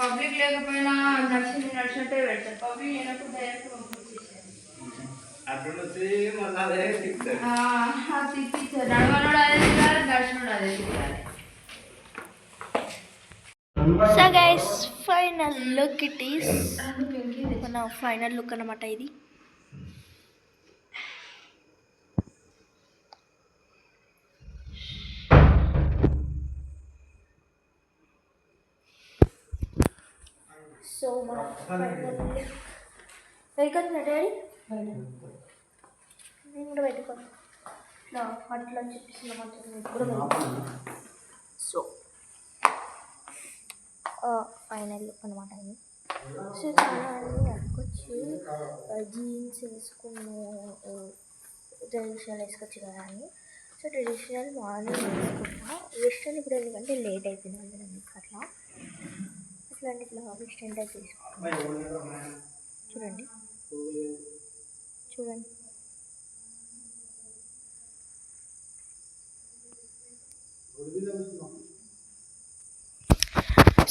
[SPEAKER 2] పబ్లిక్ లేకపోయినా నడిచి నడిచినట్టే పెడతారు. పబ్లిక్ లేనప్పుడు డైరెక్ట్ తిప్పించారు. నడవనోడు అదే తిరగాలి, నడిచినోడు అదే తిరగాలి.
[SPEAKER 1] So guys final look it is. మన ఫైనల్ లుక్ అన్నమాట ఇది. సో మన ఫైనల్ లుక్ వెళ్తున్నా డాడీ. నేను కూడా పెట్టుకోను అట్లా చూపిస్తున్నా. సో ఫైనల్ లుక్ అనమాట ఇది. సో చాలా మంది అనుకోవచ్చు జీన్స్ వేసుకుని ట్రెడిషనల్ వేసుకోవచ్చు కదా అని. సో ట్రెడిషనల్ మార్నింగ్ వేసుకున్నా. వెస్ట్రన్ ఇప్పుడు ఎందుకంటే లేట్ అయిపోయింది అందుకు అట్లా ఇట్లా వెస్ట్రన్ టైప్ వేసుకుంటున్నా. చూడండి.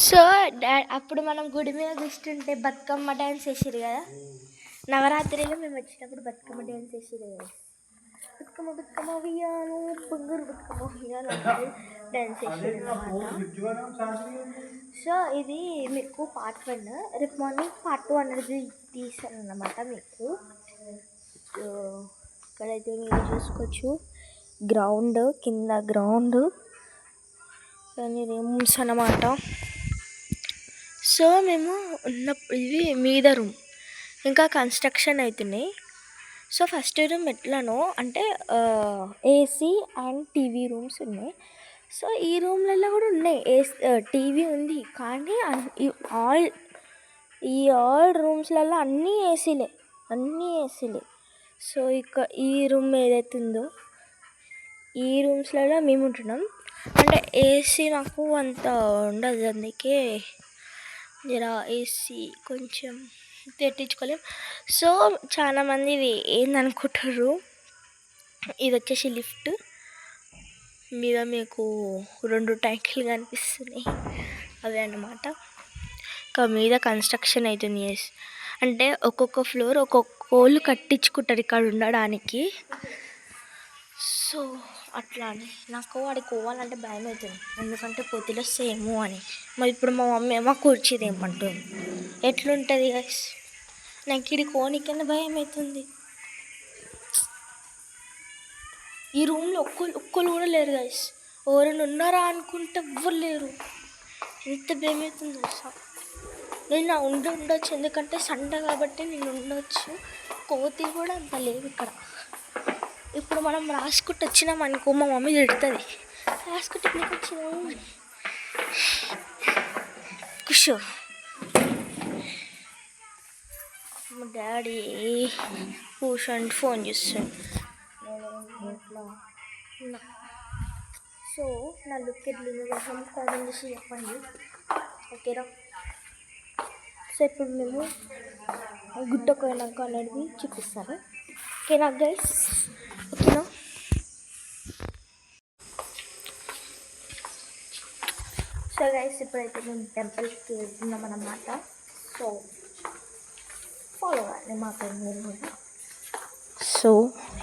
[SPEAKER 1] సో అప్పుడు మనం గుడి మీద కూర్చుంటే బతుకమ్మ డ్యాన్స్ వేసారు కదా. నవరాత్రిలో మేము వచ్చినప్పుడు బతుకమ్మ డ్యాన్స్ వేసారు కదా. బతుకమ్మ వియ్యాను బంగారు బతుకమ్మ వియ్యాను డ్యాన్స్ వేసారు అన్నమాట. సో ఇది మీకు పార్ట్ 1. రేపు మార్నింగ్ పార్ట్ 2 అనేది తీసాను అన్నమాట మీకు. ఇక్కడైతే మీరు చూసుకోవచ్చు గ్రౌండ్, కింద గ్రౌండ్ కానీ రూమ్స్ అన్నమాట. సో మేము ఇది మీద రూమ్ ఇంకా కన్స్ట్రక్షన్ అవుతున్నాయి. సో ఫస్ట్ రూమ్ ఎట్లానో అంటే ఏసీ అండ్ టీవీ రూమ్స్ ఉన్నాయి. సో ఈ రూమ్లలో కూడా ఉన్నాయి, టీవీ ఉంది. కానీ ఆల్ రూమ్స్లలో అన్నీ ఏసీలే. సో ఈ రూమ్ ఏదైతే ఉందో ఈ రూమ్స్లలో మేము ఉంటున్నాం. అంటే ఏసీ నాకు అంత ఉండదు, అందుకే జర ఏసీ కొంచెం తెట్టించుకోలేం. సో చాలామంది ఇది ఏందనుకుంటారు, ఇది వచ్చేసి లిఫ్ట్ మీద మీకు 2 ట్యాంకులు కనిపిస్తున్నాయి, అవే అన్నమాట. ఇంకా మీద కన్స్ట్రక్షన్ అవుతుంది. అంటే ఒక్కొక్క ఫ్లోర్ ఒక్కొక్కళ్ళు కట్టించుకుంటారు ఇక్కడ ఉండడానికి. సో అట్లానే నాకు వాడికి పోవాలంటే భయం అవుతుంది, ఎందుకంటే పొత్తిలో సేము అని. మరి ఇప్పుడు మా మమ్మీ ఏమో కూర్చిది ఏమంటుంది, ఎట్లుంటుంది గైస్. నాకు ఇది కోనికన్నా భయం అవుతుంది. ఈ రూమ్లో ఒక్కళ్ళు కూడా లేరు గైస్. ఎవరైనా ఉన్నారా అనుకుంటే ఎవ్వరు లేరు. ఎంత భయం అవుతుంది తెలుసా. నేను ఉండొచ్చు, ఎందుకంటే సండే కాబట్టి నేను ఉండొచ్చు. కోతి కూడా అంత లేవు ఇక్కడ. ఇప్పుడు మనం రాసుకుంటూ వచ్చినాం అనుకో మా మమ్మీ తిడుతుంది, రాసుకుంటే ఇక్కడికి వచ్చినాము కూర్చో. మా డాడీ కూర్చొని ఫోన్ చేస్తాడు. సో నా లుక్ ఎట్లుంది కొంచెం కామెంట్ చేసి చెప్పండి, ఓకేరా. సో ఇప్పుడు మేము గుట్టకు పోయినాక అనేది చూపిస్తాను, ఓకేనా గైస్, ఓకేనా. సో గైస్ ఇప్పుడైతే మేము టెంపుల్కి వెళ్తున్నాం అన్నమాట. సో ఫాలో అవ్వండి మాకు మీరు కూడా. సో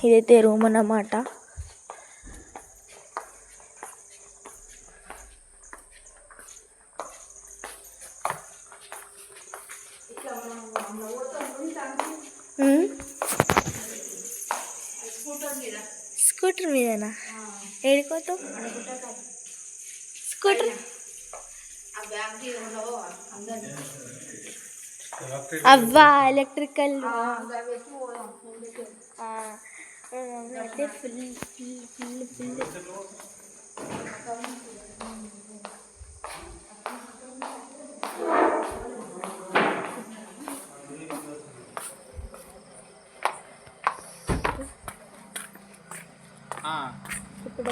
[SPEAKER 1] ఇదైతే రూమ్ అన్నమాట. స్కూటర్ మీదనా ఏడుకోతావు? స్కూటర్ అవ్వా ఎలక్ట్రికల్ అయితే ఫుల్ ఫుల్ ఫుల్ ఫుల్.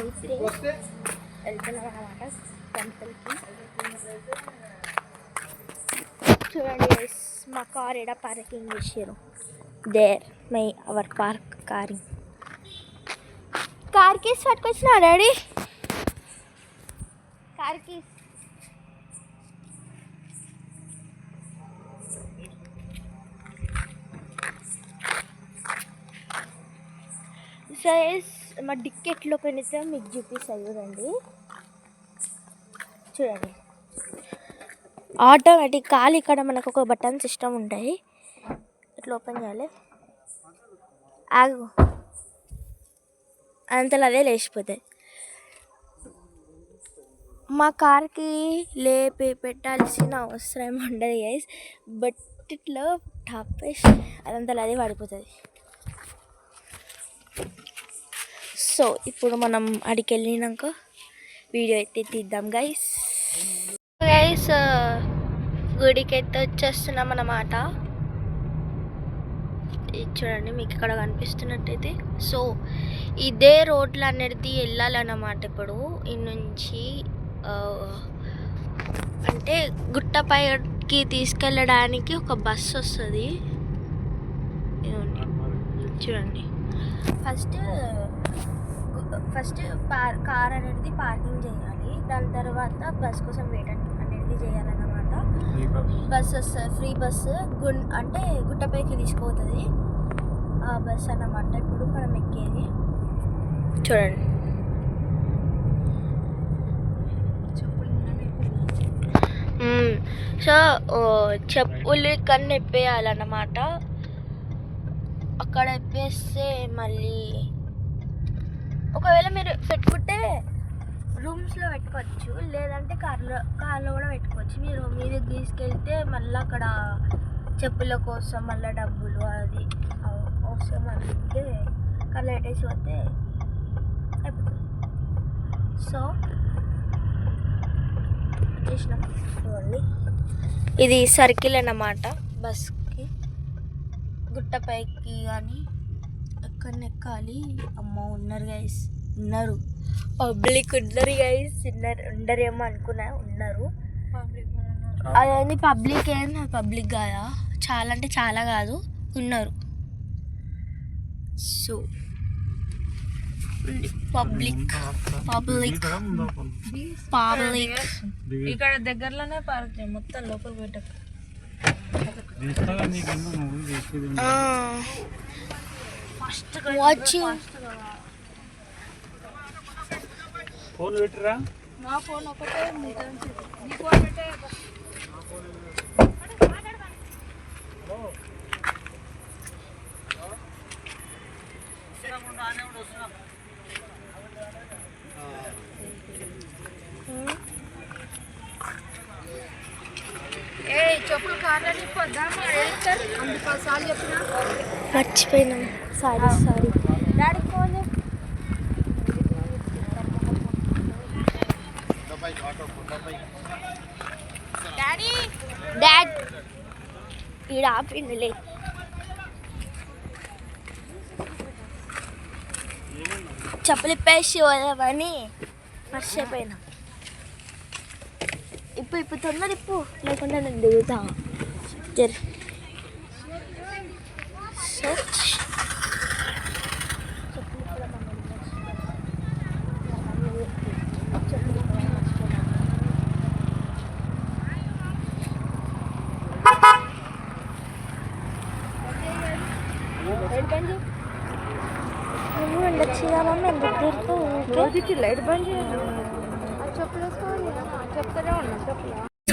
[SPEAKER 1] అయితే వెళ్తున్నాం అన్నమాట టెంపుల్కి. చూడండి guys, మా కార్ ఎక్కడ పార్కింగ్ చేసారు. There my our car keys పట్టుకొచ్చిన డాడీ. కార్ కీస్ సైజ్ మా డిక్కెట్లో పెడితే మీకు చూపిస్తాయి చూడండి. చూడండి ఆటోమేటిక్ కాలు ఇక్కడ మనకు ఒక బటన్ సిస్టమ్ ఉంటాయి. ఇట్లా ఓపెన్ చేయాలి, ఆగు అంతలో అదే లేచిపోతాయి. మా కార్కి లేపి పెట్టాల్సిన అవసరం ఉండదు గైస్, బట్ ఇట్లా టాపేసి అదంతలో అదే పడిపోతుంది. సో ఇప్పుడు మనం అడికి వెళ్ళినాక వీడియో అయితే తీద్దాం గైస్. గుడికి అయితే వచ్చేస్తున్నాం అన్నమాట. ఇది చూడండి మీకు ఇక్కడ కనిపిస్తున్నట్టయితే. సో ఇదే రోడ్లు అనేది వెళ్ళాలన్నమాట. ఇప్పుడు ఈ నుంచి అంటే గుట్టపైకి తీసుకెళ్ళడానికి ఒక బస్సు వస్తుంది. చూడండి ఫస్ట్ కార్ అనేది పార్కింగ్ చేయాలి, దాని తర్వాత బస్ కోసం వెయిట్ అనేది చేయాలన్నమాట. బస్ వస్తుంది, ఫ్రీ బస్సు అంటే గుట్టపైకి తీసుకుపోతుంది ఆ బస్ అన్నమాట. ఇప్పుడు మనం ఎక్కేది చూడండి. సో చెప్పులు కన్నా ఎప్పేయాలన్నమాట. అక్కడ ఎప్పేస్తే మళ్ళీ ఒకవేళ మీరు పెట్టుకుంటే రూమ్స్లో పెట్టుకోవచ్చు, లేదంటే కార్లో కూడా పెట్టుకోవచ్చు. మీరు మీదకి తీసుకెళ్తే మళ్ళీ అక్కడ చెప్పుల కోసం మళ్ళీ డబ్బులు అది అవసరం అంటే కార్లో పెట్టేసి పోతే అయిపోతుంది. సో చేసినాం చూడండి, ఇది సర్కిల్ అన్నమాట. బస్కి గుట్టపైకి కానీ ఎక్కడ ఎక్కాలి. అమ్మ ఉన్నారు గైస్, ఉన్నారు పబ్లిక్ ఉన్నారు గైస్, ఉండరేమో అనుకున్నా, ఉన్నారు. అదేంది పబ్లిక్ ఏంది, పబ్లిక్ కాదా, చాలా అంటే చాలా కాదు, ఉన్నారు. సో పబ్లిక్
[SPEAKER 2] ఇక్కడ దగ్గరలోనే పార్క్ చేయి, మొత్తం లోపల పెట్టకు.
[SPEAKER 1] వాచింగ్
[SPEAKER 3] ఫోన్ పెట్టరా,
[SPEAKER 2] మా ఫోన్ ఒకటే నీ ఫోన్ పెట్టే. చెప్పులు కార్లో నింపొద్దాం అందుకోసారి చెప్పిన
[SPEAKER 1] మర్చిపోయినాం. సారీ డాడీ ఫోన్ డాడ్ ఈడ ఆపిండులే. చెప్పులు ఇప్పేసి పోదామని మర్చిపోయినా. ఇప్పుడు తొందర ఇప్పు, లేకుండా నేను దిగుతా.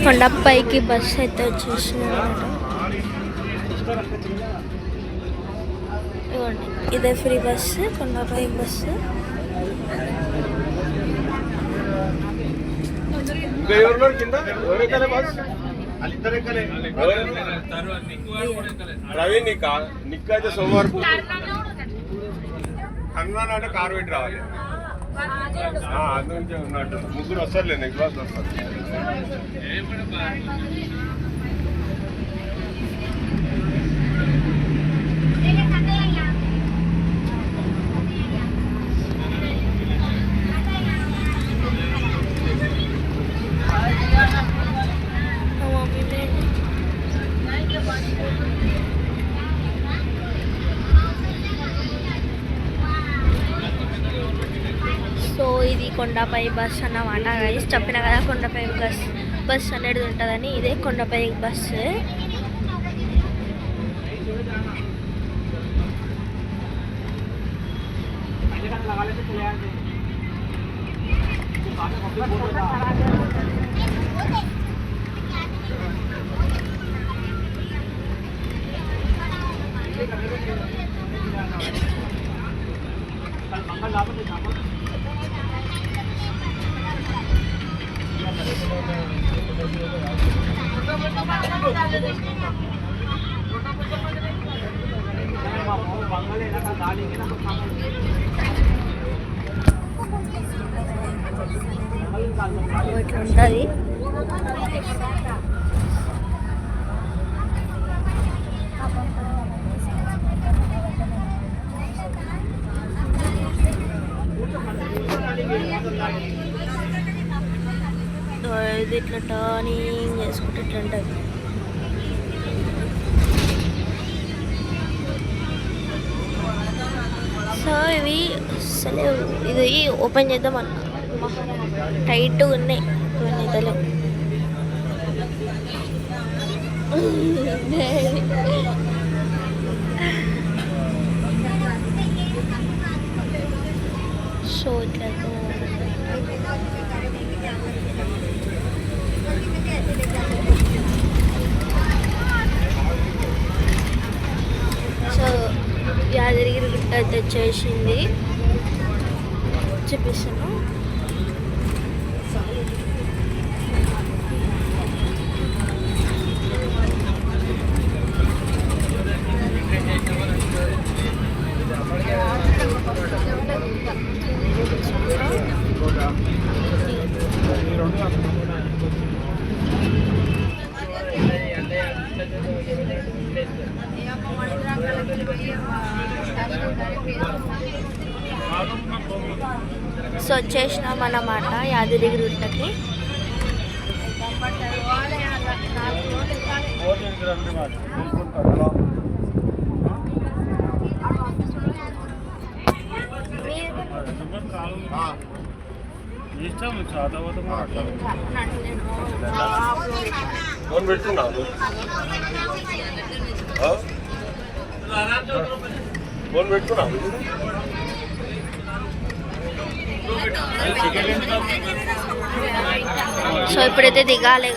[SPEAKER 1] కొండపైకి బస్సు అయితే వచ్చేసింది అన్నమాట. ఇదే ఫ్రీ బస్సు, కొండపైకి బస్సు.
[SPEAKER 4] ప్రవీణ్ నిక్ అయితే సోమవారం హనుమాన్ అంటే కారు పెట్టి రావాలి. అందుకే ఉన్నట్టు ముగ్గురు వస్తారులే, నెక్స్ట్ క్లాస్ వస్తారు.
[SPEAKER 1] కొండపై బస్ అన్నమాట గైస్. చెప్పిన కదా కొండపై బస్ అనేది ఉంటుందని. ఇదే కొండపై బస్సు. ఇట్లా ఉంటుంది. ఇది ఇట్లా టర్నింగ్ చేసుకుంటే ఇట్లా ఉంటుంది. సో ఇవి అసలు ఇది ఓపెన్ చేద్దాం అన్న టైట్గా ఉన్నాయి కొన్ని తల. సో ఇట్లా సో యాదగిరి గుట్ట అయితే వచ్చేసింది. చూపిస్తాను. సో వచ్చేసినాం అన్నమాట యాదగిరి గుట్టకి.
[SPEAKER 4] ఫోన్ పెట్టుకున్నావు? ఫోన్ పెట్టుకున్నావు?
[SPEAKER 1] సో ఇప్పుడైతే దిగాలి.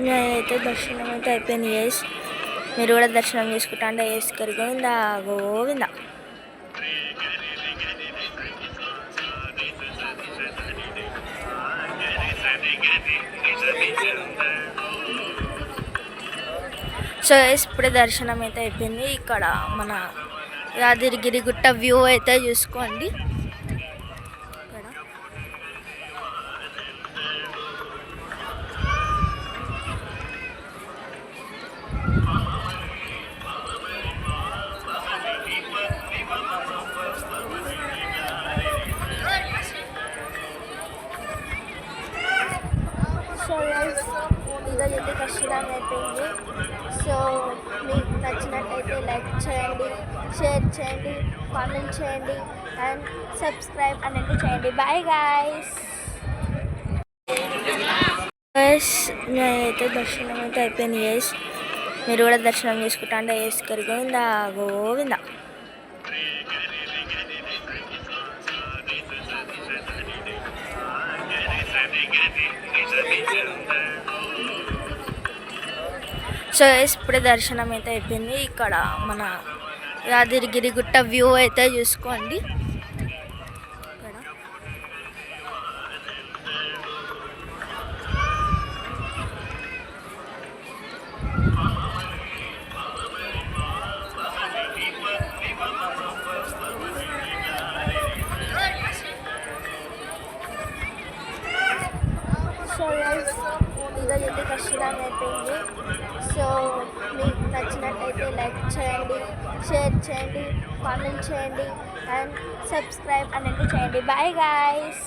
[SPEAKER 1] నేనైతే దర్శనం అయితే అయిపోయింది గైస్. మీరు కూడా దర్శనం చేసుకుంటా అంటే వేసుకరి గోవిందా గోవిందా. సో ఇప్పుడే దర్శనం అయితే అయిపోయింది. ఇక్కడ మన యాదగిరి గుట్ట వ్యూ అయితే చూసుకోండి. సో ఈరోజు అయితే ఖచ్చితంగా అయిపోయింది. సో మీకు నచ్చినట్టయితే లైక్ చేయండి, షేర్ చేయండి, కామెంట్ చేయండి అండ్ సబ్స్క్రైబ్ అనేది చేయండి. Bye guys. నేనైతే దర్శనం అయితే అయిపోయింది గైస్. మీరు కూడా దర్శనం చేసుకుంటా అంటే వేసుకరి గోవిందా గోవిందా. సో ఇప్పుడే దర్శనం అయితే అయిపోయింది. ఇక్కడ మన యాదగిరి గుట్ట వ్యూ అయితే చూసుకోండి. సో ఈరోజు అయితే ఖచ్చితంగా అయిపోయింది. సో మీకు నచ్చినట్టయితే లైక్ చేయండి, షేర్ చేయండి, కామెంట్ చేయండి అండ్ సబ్స్క్రైబ్ అనేది చేయండి. Bye guys.